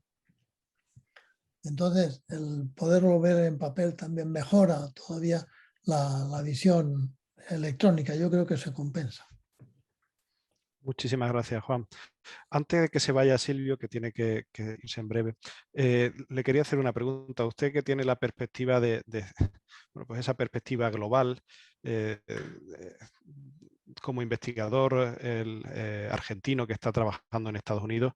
Entonces, el poderlo ver en papel también mejora todavía la visión electrónica. Yo creo que se compensa. Muchísimas gracias, Juan. Antes de que se vaya Silvio, que tiene que irse en breve, le quería hacer una pregunta. Usted, que tiene la perspectiva bueno, pues esa perspectiva global, como investigador argentino que está trabajando en Estados Unidos,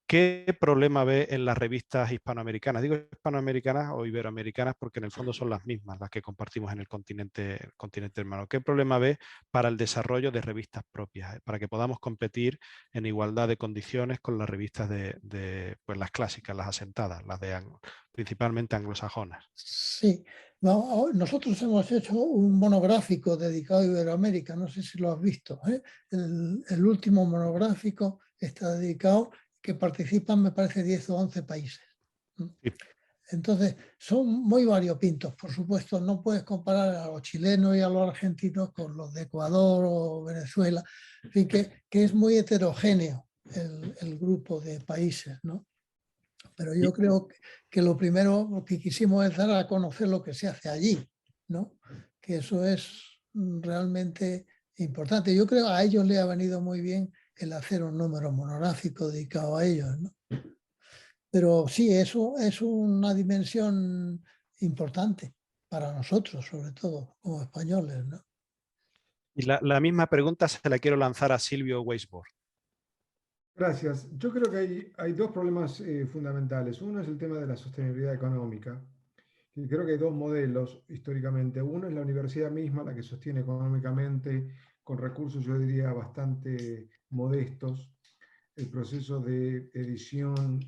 ¿qué problema ve en las revistas hispanoamericanas? Digo hispanoamericanas o iberoamericanas porque en el fondo son las mismas las que compartimos en el continente hermano. ¿Qué problema ve para el desarrollo de revistas propias, para que podamos competir en igualdad de condiciones con las revistas pues las clásicas, las asentadas, las de principalmente anglosajonas? Sí, nosotros hemos hecho un monográfico dedicado a Iberoamérica, no sé si lo has visto, ¿eh? El último monográfico está dedicado, que participan, me parece, 10 o 11 países. Sí. Entonces, son muy variopintos. Por supuesto, no puedes comparar a los chilenos y a los argentinos con los de Ecuador o Venezuela, en fin, que es muy heterogéneo el grupo de países, ¿no? Pero yo creo que lo primero que quisimos es dar a conocer lo que se hace allí, ¿no? Que eso es realmente importante. Yo creo que a ellos les ha venido muy bien el hacer un número monográfico dedicado a ellos, ¿no? Pero sí, eso es una dimensión importante para nosotros, sobre todo como españoles, ¿no? Y la misma pregunta se la quiero lanzar a Silvio Weisbord. Gracias. Yo creo que hay dos problemas fundamentales. Uno es el tema de la sostenibilidad económica. Y creo que hay dos modelos históricamente. Uno es la universidad misma, la que sostiene económicamente, con recursos, yo diría, bastante modestos, el proceso de edición.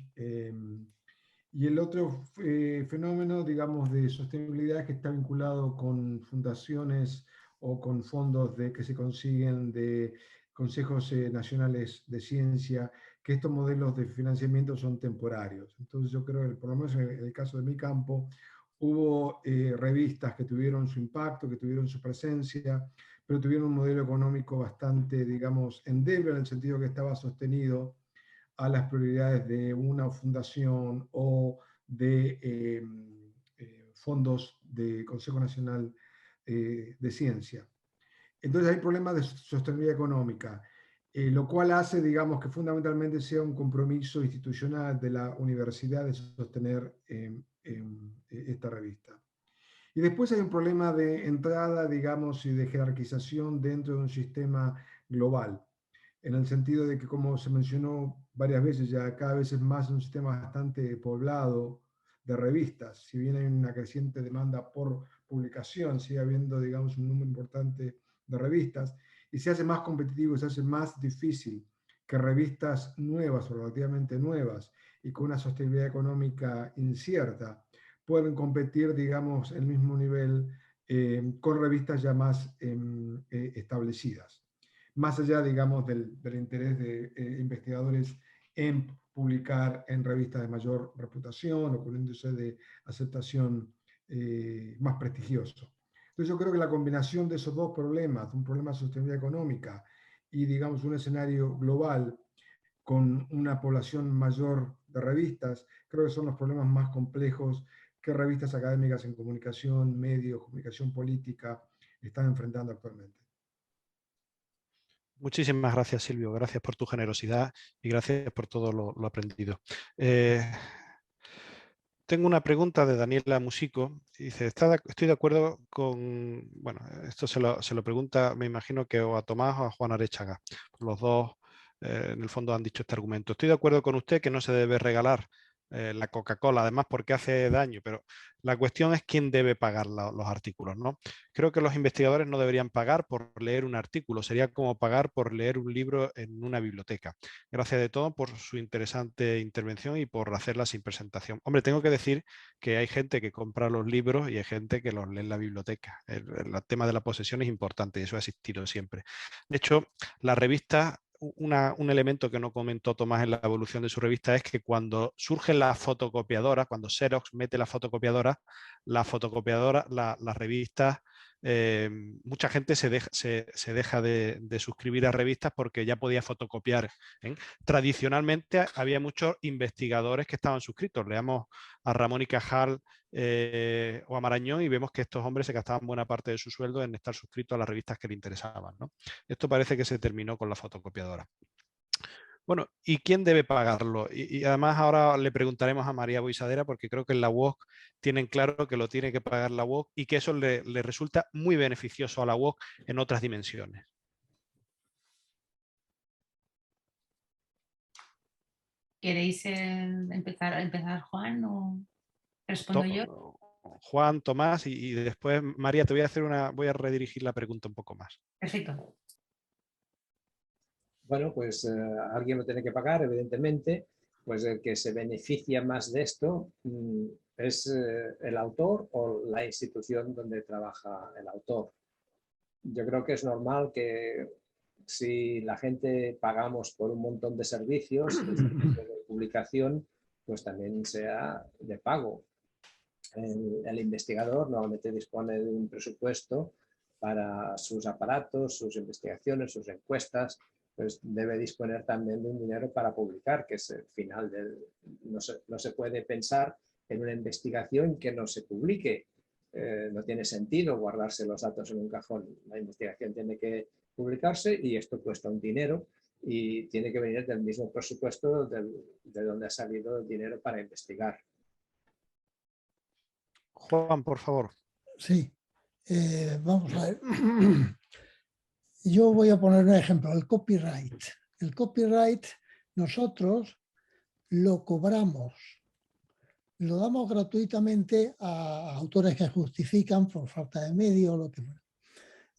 Y el otro fenómeno, digamos, de sostenibilidad, que está vinculado con fundaciones o con fondos que se consiguen de consejos nacionales de ciencia, que estos modelos de financiamiento son temporarios. Entonces yo creo que, por lo menos en el caso de mi campo, hubo revistas que tuvieron su impacto, que tuvieron su presencia, pero tuvieron un modelo económico bastante, digamos, endeble, en el sentido que estaba sostenido a las prioridades de una fundación o de fondos del Consejo Nacional de Ciencia. Entonces hay problemas de sostenibilidad económica, lo cual hace, digamos, que fundamentalmente sea un compromiso institucional de la universidad de sostener esta revista. Y después hay un problema de entrada, digamos, y de jerarquización dentro de un sistema global, en el sentido de que, como se mencionó varias veces, ya cada vez es más un sistema bastante poblado de revistas. Si bien hay una creciente demanda por publicación, sigue habiendo, digamos, un número importante de revistas, y se hace más competitivo, se hace más difícil que revistas nuevas o relativamente nuevas y con una sostenibilidad económica incierta pueden competir, digamos, en el mismo nivel con revistas ya más establecidas. Más allá, digamos, del interés de investigadores en publicar en revistas de mayor reputación o con un índice de aceptación más prestigioso. Entonces yo creo que la combinación de esos dos problemas, un problema de sostenibilidad económica y, digamos, un escenario global con una población mayor de revistas, creo que son los problemas más complejos que revistas académicas en comunicación, medios, comunicación política están enfrentando actualmente. Muchísimas gracias, Silvio. Gracias por tu generosidad y gracias por todo lo aprendido. tengo una pregunta de Daniela Musico. Dice, estoy de acuerdo con... Bueno, esto se lo pregunta, me imagino que o a Tomás o a Juan Arechaga. Los dos, en el fondo, han dicho este argumento. Estoy de acuerdo con usted que no se debe regalar la Coca-Cola, además porque hace daño, pero la cuestión es quién debe pagar los artículos, ¿no? Creo que los investigadores no deberían pagar por leer un artículo, sería como pagar por leer un libro en una biblioteca. Gracias de todo por su interesante intervención y por hacerla sin presentación. Hombre, tengo que decir que hay gente que compra los libros y hay gente que los lee en la biblioteca. El tema de la posesión es importante y eso ha existido siempre. De hecho, la revista... un elemento que no comentó Tomás en la evolución de su revista es que cuando surgen las fotocopiadoras, cuando Xerox mete la fotocopiadora, las revistas, mucha gente se deja de suscribir a revistas porque ya podía fotocopiar, ¿eh? Tradicionalmente había muchos investigadores que estaban suscritos. Leamos a Ramón y Cajal o a Marañón y vemos que estos hombres se gastaban buena parte de su sueldo en estar suscritos a las revistas que le interesaban, ¿no? Esto parece que se terminó con la fotocopiadora. Bueno, ¿y quién debe pagarlo? Y además ahora le preguntaremos a María Boisadera porque creo que en la UOC tienen claro que lo tiene que pagar la UOC y que eso le resulta muy beneficioso a la UOC en otras dimensiones. ¿Queréis empezar Juan o respondo yo? Juan, Tomás y después María, te voy a redirigir la pregunta un poco más. Perfecto. Bueno, pues alguien lo tiene que pagar, evidentemente, pues el que se beneficia más de esto es el autor o la institución donde trabaja el autor. Yo creo que es normal que si la gente pagamos por un montón de servicios, el servicio de publicación, pues también sea de pago. El investigador normalmente dispone de un presupuesto para sus aparatos, sus investigaciones, sus encuestas, pues debe disponer también de un dinero para publicar, que es el final del... No se puede pensar en una investigación que no se publique. No tiene sentido guardarse los datos en un cajón. La investigación tiene que publicarse y esto cuesta un dinero y tiene que venir del mismo presupuesto de donde ha salido el dinero para investigar. Juan, por favor. Sí, vamos a ver. Yo voy a poner un ejemplo, el copyright. El copyright nosotros lo cobramos, lo damos gratuitamente a autores que justifican por falta de medio o lo que fuera.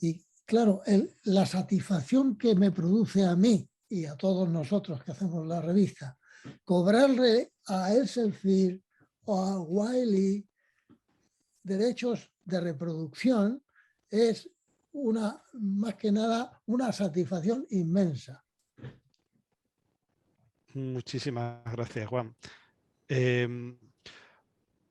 Y claro, la satisfacción que me produce a mí y a todos nosotros que hacemos la revista, cobrarle a Elsevier o a Wiley derechos de reproducción es más que nada una satisfacción inmensa. Muchísimas gracias, Juan.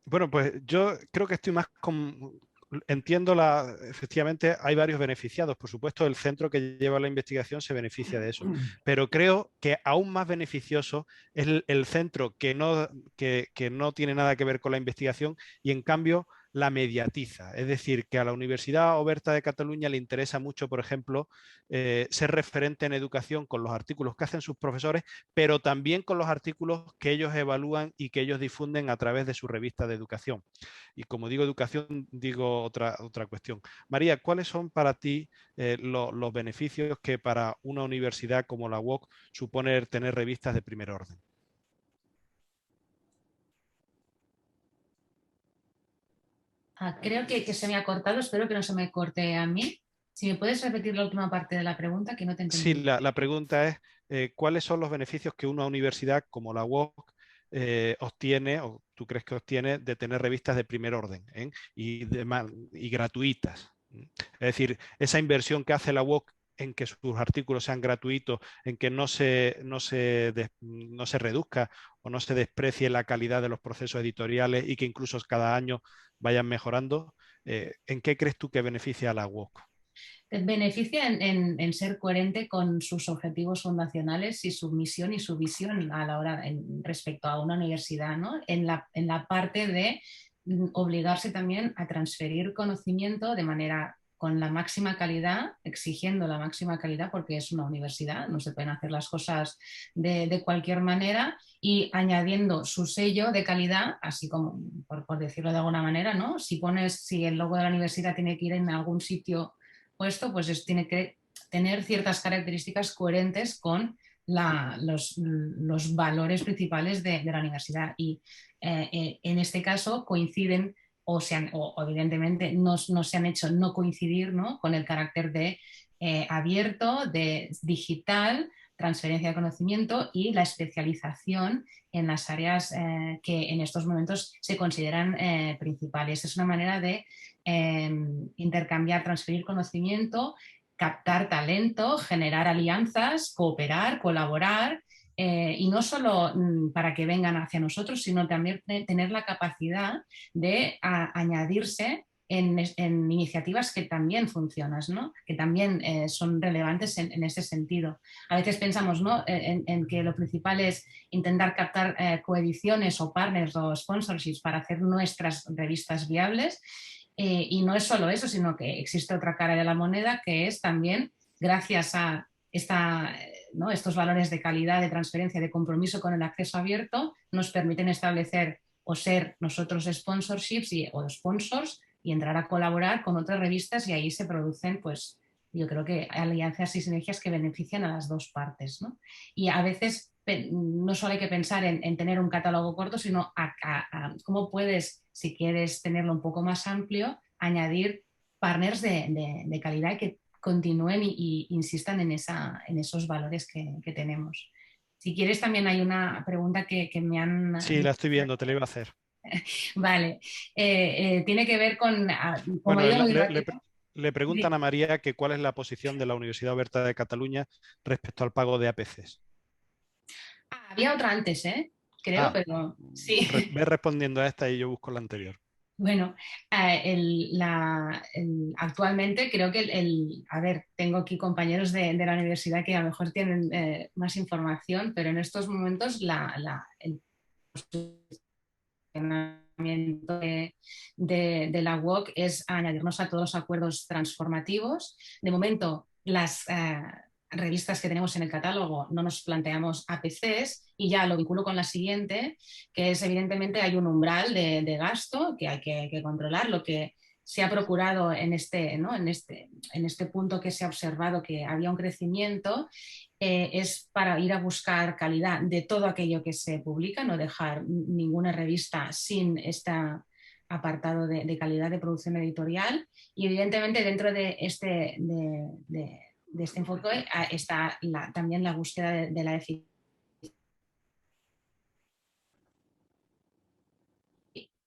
Bueno, pues yo creo que estoy más con... Entiendo, efectivamente hay varios beneficiados. Por supuesto, el centro que lleva la investigación se beneficia de eso. Pero creo que aún más beneficioso es el centro que no tiene nada que ver con la investigación y en cambio la mediatiza. Es decir, que a la Universidad Oberta de Cataluña le interesa mucho, por ejemplo, ser referente en educación con los artículos que hacen sus profesores, pero también con los artículos que ellos evalúan y que ellos difunden a través de su revista de educación. Y como digo educación, digo otra cuestión. María, ¿cuáles son para ti los beneficios que para una universidad como la UOC supone tener revistas de primer orden? Creo que se me ha cortado, espero que no se me corte a mí. Si me puedes repetir la última parte de la pregunta, que no te entendí. Sí, la pregunta es ¿cuáles son los beneficios que una universidad como la UOC obtiene, o tú crees que obtiene, de tener revistas de primer orden y gratuitas? Es decir, esa inversión que hace la UOC en que sus artículos sean gratuitos, en que no se reduzca o no se desprecie la calidad de los procesos editoriales y que incluso cada año vayan mejorando, ¿en qué crees tú que beneficia a la UOC? Beneficia en ser coherente con sus objetivos fundacionales y su misión y su visión a la hora respecto a una universidad, ¿no? En la parte de obligarse también a transferir conocimiento de manera con la máxima calidad, exigiendo la máxima calidad porque es una universidad, no se pueden hacer las cosas de cualquier manera, y añadiendo su sello de calidad, así como, por decirlo de alguna manera, ¿no? Si el logo de la universidad tiene que ir en algún sitio puesto, pues tiene que tener ciertas características coherentes con los valores principales de la universidad. Y en este caso coinciden o evidentemente no se han hecho no coincidir, ¿no?, con el carácter de abierto, de digital, transferencia de conocimiento y la especialización en las áreas que en estos momentos se consideran principales. Es una manera de intercambiar, transferir conocimiento, captar talento, generar alianzas, cooperar, colaborar, y no solo para que vengan hacia nosotros, sino también tener la capacidad de añadirse en iniciativas que también funcionan, ¿no?, que también son relevantes en ese sentido. A veces pensamos, ¿no?, en que lo principal es intentar captar coediciones o partners o sponsorships para hacer nuestras revistas viables, y no es solo eso, sino que existe otra cara de la moneda, que es también gracias a estos valores de calidad, de transferencia, de compromiso con el acceso abierto, nos permiten establecer o ser nosotros sponsorships o sponsors y entrar a colaborar con otras revistas, y ahí se producen, pues, yo creo que alianzas y sinergias que benefician a las dos partes, ¿no? Y a veces no solo hay que pensar en tener un catálogo corto, sino a cómo puedes, si quieres tenerlo un poco más amplio, añadir partners de calidad que continúen y insistan en esos valores que tenemos. Si quieres, también hay una pregunta que me han... Sí, la estoy viendo, te la iba a hacer. Vale. Tiene que ver con... Como Bueno, ha ido muy rápido... le preguntan Sí. a María que cuál es la posición de la Universidad Oberta de Cataluña respecto al pago de APCs. Había otra antes, creo, pero sí. Ve respondiendo a esta y yo busco la anterior. Bueno, actualmente creo que a ver, tengo aquí compañeros de la universidad que a lo mejor tienen más información, pero en estos momentos el posicionamiento de la UOC es añadirnos a todos los acuerdos transformativos. De momento, las revistas que tenemos en el catálogo no nos planteamos APCs, y ya lo vinculo con la siguiente, que es evidentemente hay un umbral de gasto que hay que controlar. Lo que se ha procurado en este punto, que se ha observado que había un crecimiento, es para ir a buscar calidad de todo aquello que se publica, no dejar ninguna revista sin este apartado de calidad de producción editorial. Y evidentemente dentro de este enfoque está también la búsqueda de la eficacia.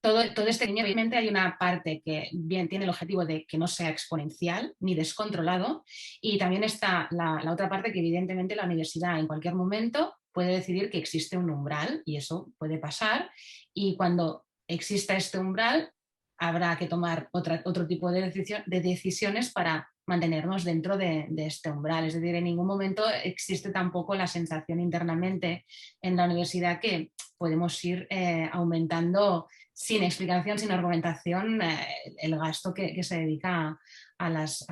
Todo este niño, obviamente, hay una parte que bien tiene el objetivo de que no sea exponencial ni descontrolado, y también está la otra parte, que evidentemente la universidad en cualquier momento puede decidir que existe un umbral, y eso puede pasar, y cuando exista este umbral habrá que tomar otro tipo de decisiones para mantenernos dentro de este umbral. Es decir, en ningún momento existe tampoco la sensación internamente en la universidad que podemos ir aumentando sin explicación, sin argumentación, el gasto que se dedica a las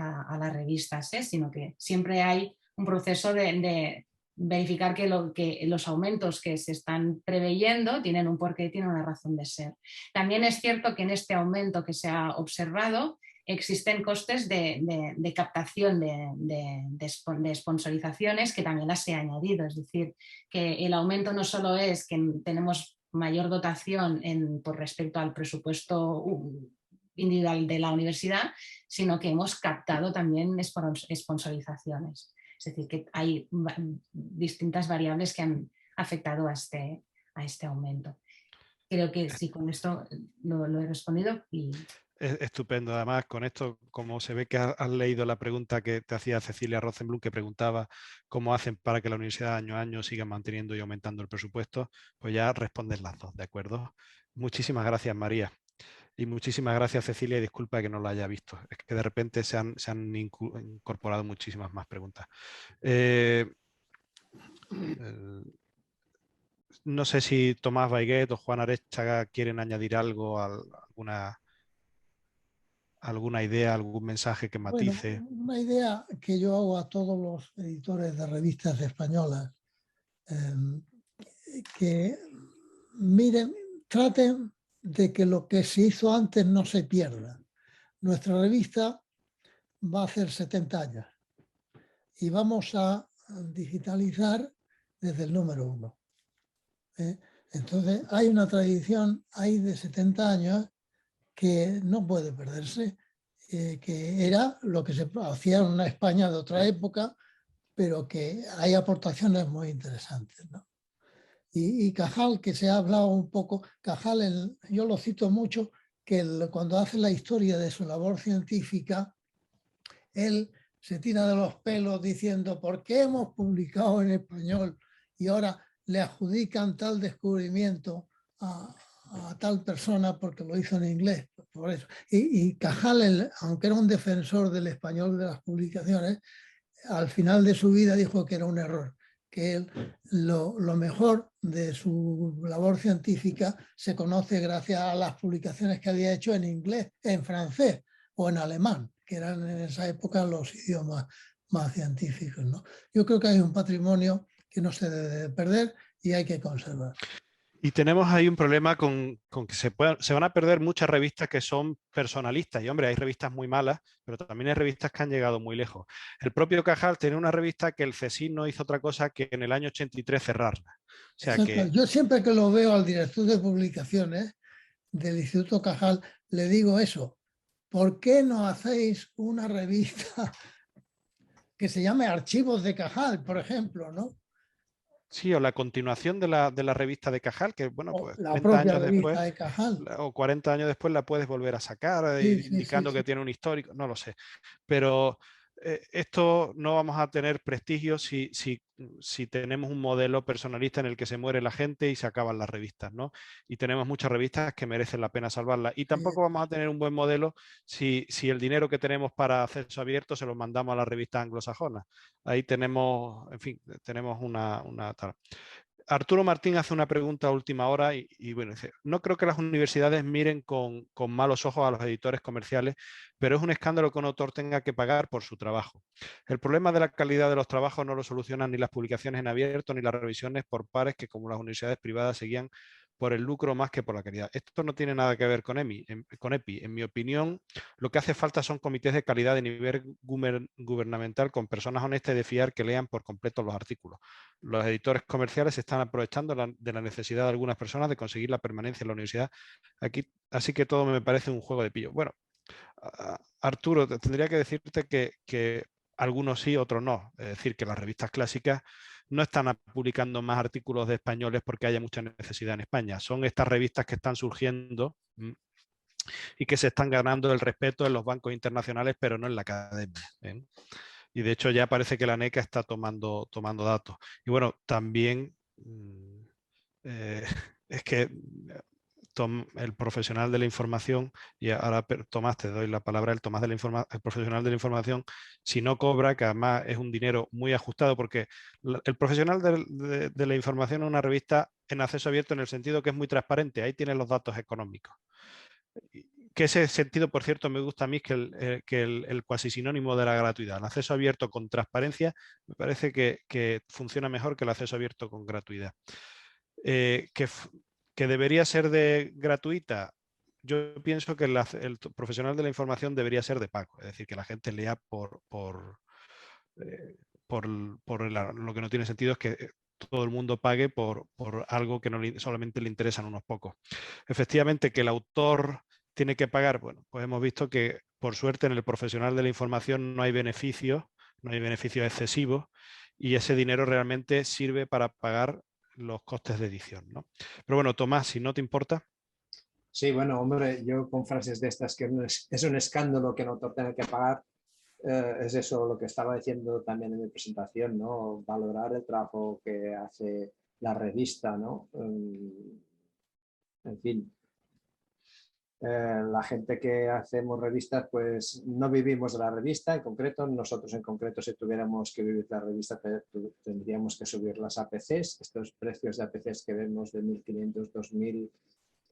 revistas, sino que siempre hay un proceso de verificar que los aumentos que se están preveyendo tienen un porqué, tienen una razón de ser. También es cierto que en este aumento que se ha observado existen costes de captación de sponsorizaciones, que también las he añadido. Es decir, que el aumento no solo es que tenemos mayor dotación por respecto al presupuesto individual de la universidad, sino que hemos captado también sponsorizaciones. Es decir, que hay distintas variables que han afectado a este aumento. Creo que sí, con esto lo he respondido. Estupendo. Además, con esto, como se ve que has leído la pregunta que te hacía Cecilia Rosenblum, que preguntaba cómo hacen para que la universidad año a año siga manteniendo y aumentando el presupuesto, pues ya respondes las dos, ¿de acuerdo? Muchísimas gracias, María. Y muchísimas gracias, Cecilia, y disculpa que no lo haya visto. Es que de repente se han incorporado muchísimas más preguntas. No sé si Tomás Baiguet o Juan Arechaga quieren añadir algo, alguna alguna idea, algún mensaje que matice? Bueno, una idea que yo hago a todos los editores de revistas españolas, que miren, traten de que lo que se hizo antes no se pierda. Nuestra revista va a hacer 70 años y vamos a digitalizar desde el número 1. Entonces hay una tradición ahí de 70 años que no puede perderse, que era lo que se hacía en una España de otra época, pero que hay aportaciones muy interesantes, ¿no? Y Cajal, que se ha hablado un poco, Cajal, yo lo cito mucho, que cuando hace la historia de su labor científica, él se tira de los pelos diciendo ¿por qué hemos publicado en español y ahora le adjudican tal descubrimiento a tal persona porque lo hizo en inglés? Por eso. Y Cajal, aunque era un defensor del español de las publicaciones, al final de su vida dijo que era un error, que él, lo mejor de su labor científica se conoce gracias a las publicaciones que había hecho en inglés, en francés o en alemán, que eran en esa época los idiomas más científicos, ¿no? Yo creo que hay un patrimonio que no se debe perder y hay que conservar. Y tenemos ahí un problema con que se van a perder muchas revistas que son personalistas. Y hombre, hay revistas muy malas, pero también hay revistas que han llegado muy lejos. El propio Cajal tiene una revista que el CSIC no hizo otra cosa que en el año 83 cerrarla. O sea que... Yo siempre que lo veo al director de publicaciones del Instituto Cajal, le digo eso. ¿Por qué no hacéis una revista que se llame Archivos de Cajal, por ejemplo, ¿no? Sí, o la continuación de la revista de Cajal, que bueno, pues La 30 propia años después revista de Cajal. o 40 años después la puedes volver a sacar, Sí, sí, indicando sí, que sí. tiene un histórico, no lo sé. Pero esto no vamos a tener prestigio si tenemos un modelo personalista en el que se muere la gente y se acaban las revistas, ¿no? Y tenemos muchas revistas que merecen la pena salvarlas. Y tampoco vamos a tener un buen modelo si el dinero que tenemos para acceso abierto se lo mandamos a las revistas anglosajonas. Ahí tenemos, en fin, tenemos una tal. Arturo Martín hace una pregunta a última hora y bueno, dice, no creo que las universidades miren con malos ojos a los editores comerciales, pero es un escándalo que un autor tenga que pagar por su trabajo. El problema de la calidad de los trabajos no lo solucionan ni las publicaciones en abierto ni las revisiones por pares que como las universidades privadas se guían por el lucro más que por la calidad. Esto no tiene nada que ver con EPI. En mi opinión, lo que hace falta son comités de calidad de nivel gubernamental con personas honestas y de fiar que lean por completo los artículos. Los editores comerciales se están aprovechando de la necesidad de algunas personas de conseguir la permanencia en la universidad. Así que todo me parece un juego de pillo. Bueno, Arturo, tendría que decirte que algunos sí, otros no. Es decir, que las revistas clásicas no están publicando más artículos de españoles porque haya mucha necesidad en España. Son estas revistas que están surgiendo y que se están ganando el respeto en los bancos internacionales, pero no en la academia. Y de hecho ya parece que la NECA está tomando datos. Y bueno, también es que el profesional de la información, y ahora Tomás, te doy la palabra, el profesional de la información, si no cobra, que además es un dinero muy ajustado, porque el profesional de la información es una revista en acceso abierto en el sentido que es muy transparente, ahí tienes los datos económicos. Que ese sentido, por cierto, me gusta a mí que el cuasi sinónimo de la gratuidad. El acceso abierto con transparencia me parece que funciona mejor que el acceso abierto con gratuidad. Que debería ser gratuita. Yo pienso que el profesional de la información debería ser de pago, es decir, que la gente lea lo que no tiene sentido es que todo el mundo pague por algo que solamente le interesan unos pocos. Efectivamente, que el autor tiene que pagar, bueno, pues hemos visto que por suerte en el profesional de la información no hay beneficios excesivos y ese dinero realmente sirve para pagar los costes de edición, ¿no? Pero bueno, Tomás, si no te importa. Sí, bueno, hombre, yo con frases de estas que es un escándalo que no tenga que pagar, es eso lo que estaba diciendo también en mi presentación, ¿no? Valorar el trabajo que hace la revista, ¿no? En fin, la gente que hacemos revistas, pues no vivimos de la revista en concreto. Nosotros en concreto, si tuviéramos que vivir de la revista, tendríamos que subir las APCs, estos precios de APCs que vemos de 1.500, 2.000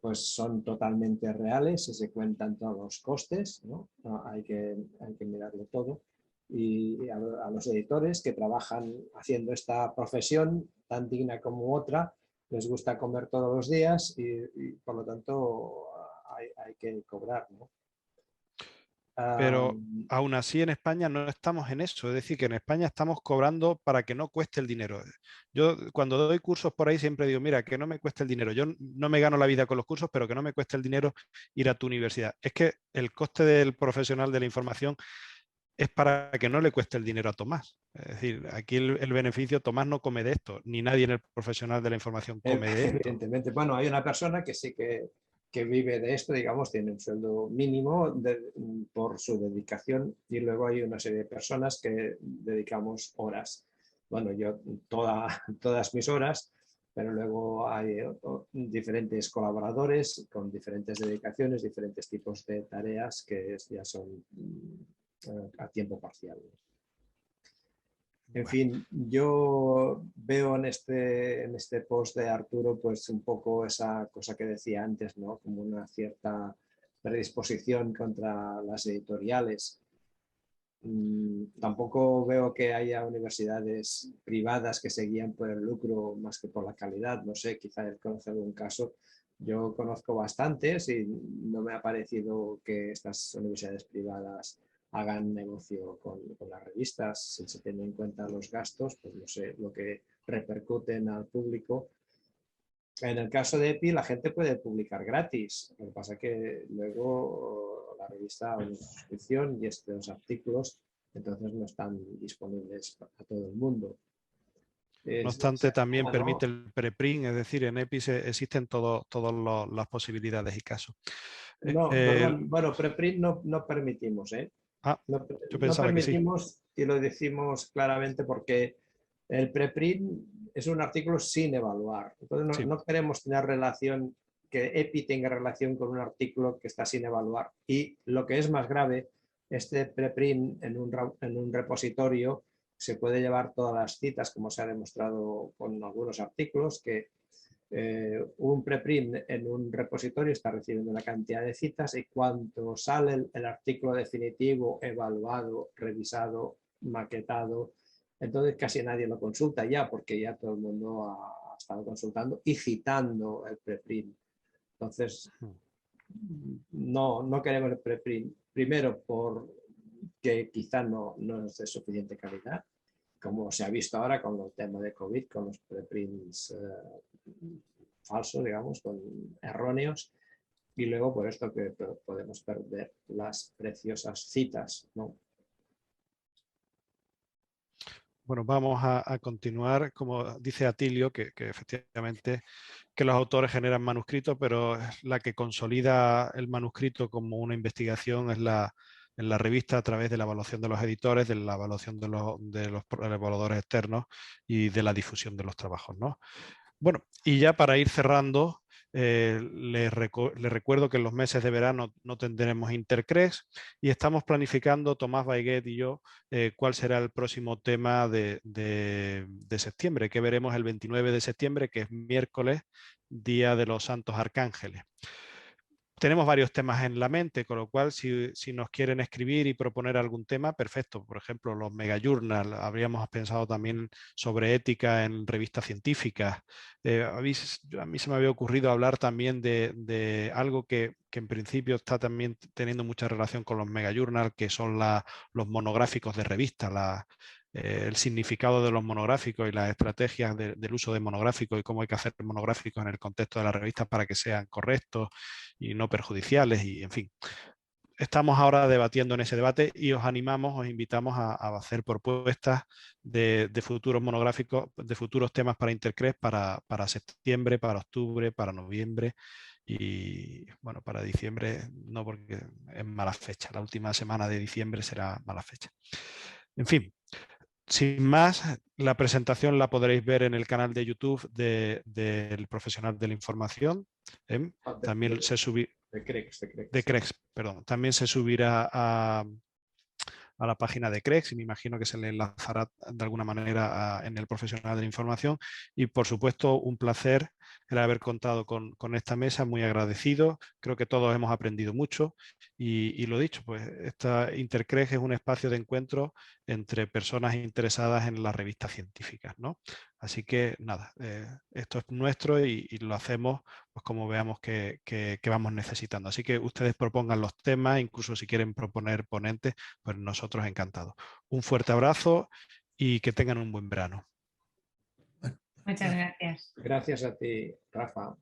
pues son totalmente reales y se cuentan todos los costes, ¿no? Hay que mirarlo todo. Y a los editores que trabajan haciendo esta profesión tan digna como otra, les gusta comer todos los días y por lo tanto hay que cobrar, ¿no? Pero aún así en España no estamos en eso, es decir, que en España estamos cobrando para que no cueste el dinero. Yo cuando doy cursos por ahí siempre digo, mira, que no me cueste el dinero. Yo no me gano la vida con los cursos, pero que no me cueste el dinero ir a tu universidad. Es que el coste del profesional de la información es para que no le cueste el dinero a Tomás. Es decir, aquí el beneficio, Tomás no come de esto, ni nadie en el profesional de la información come de esto. Evidentemente. Bueno, hay una persona que sí que vive de esto, digamos, tiene un sueldo mínimo por su dedicación y luego hay una serie de personas que dedicamos horas. Bueno, yo todas mis horas, pero luego hay diferentes colaboradores con diferentes dedicaciones, diferentes tipos de tareas que ya son a tiempo parcial. En fin, yo veo en este post de Arturo pues un poco esa cosa que decía antes, ¿no? Como una cierta predisposición contra las editoriales. Tampoco veo que haya universidades privadas que se guían por el lucro más que por la calidad. No sé, quizá él conoce algún caso. Yo conozco bastantes y no me ha parecido que estas universidades privadas hagan negocio con las revistas, si se tienen en cuenta los gastos, pues no sé, lo que repercuten al público. En el caso de EPI, la gente puede publicar gratis, lo que pasa es que luego la revista hay una suscripción y estos artículos entonces no están disponibles a todo el mundo. No obstante, también permite el preprint, es decir, en EPI existen todas las posibilidades y casos. No, perdón, bueno, preprint no permitimos, ¿eh? Yo No pensaba que sí. permitimos, y lo decimos claramente porque el preprint es un artículo sin evaluar. Entonces no queremos tener relación, que EPI tenga relación con un artículo que está sin evaluar. Y lo que es más grave, este preprint en un repositorio se puede llevar todas las citas, como se ha demostrado con algunos artículos, que un preprint en un repositorio está recibiendo una cantidad de citas y cuando sale el artículo definitivo, evaluado, revisado, maquetado, entonces casi nadie lo consulta ya porque ya todo el mundo ha estado consultando y citando el preprint. Entonces, no queremos el preprint. Primero, porque quizá no es de suficiente calidad, como se ha visto ahora con el tema de COVID, con los preprints falsos, digamos, con erróneos, y luego por esto que podemos perder las preciosas citas, ¿no? Bueno, vamos a continuar, como dice Atilio, que efectivamente que los autores generan manuscritos, pero la que consolida el manuscrito como una investigación es en la revista a través de la evaluación de los editores, de la evaluación de los evaluadores externos y de la difusión de los trabajos, ¿no? Bueno, y ya para ir cerrando, les recuerdo que en los meses de verano no tendremos Intercres y estamos planificando, Tomás Baiguet y yo, cuál será el próximo tema de septiembre, que veremos el 29 de septiembre, que es miércoles, Día de los Santos Arcángeles. Tenemos varios temas en la mente, con lo cual si nos quieren escribir y proponer algún tema, perfecto. Por ejemplo, los megajournal, habríamos pensado también sobre ética en revistas científicas. A mí se me había ocurrido hablar también de algo que en principio está también teniendo mucha relación con los megajournal, que son los monográficos de revistas, el significado de los monográficos y las estrategias del uso de monográficos y cómo hay que hacer monográficos en el contexto de las revistas para que sean correctos y no perjudiciales, y en fin. Estamos ahora debatiendo en ese debate y os animamos, os invitamos a hacer propuestas de futuros monográficos, de futuros temas para Intercres para septiembre, para octubre, para noviembre y bueno, para diciembre no, porque es mala fecha. La última semana de diciembre será mala fecha. En fin, sin más, la presentación la podréis ver en el canal de YouTube del Profesional de la Información. También se subirá. De CREX, perdón. También se subirá a la página de CREX y me imagino que se le enlazará de alguna manera en el Profesional de la Información. Y por supuesto, un placer el haber contado con esta mesa, muy agradecido. Creo que todos hemos aprendido mucho y lo dicho, pues esta Intercrex es un espacio de encuentro entre personas interesadas en las revistas científicas, ¿no? Así que nada, esto es nuestro y lo hacemos pues como veamos que vamos necesitando. Así que ustedes propongan los temas, incluso si quieren proponer ponentes, pues nosotros encantados. Un fuerte abrazo y que tengan un buen verano. Muchas gracias. Gracias a ti, Rafa.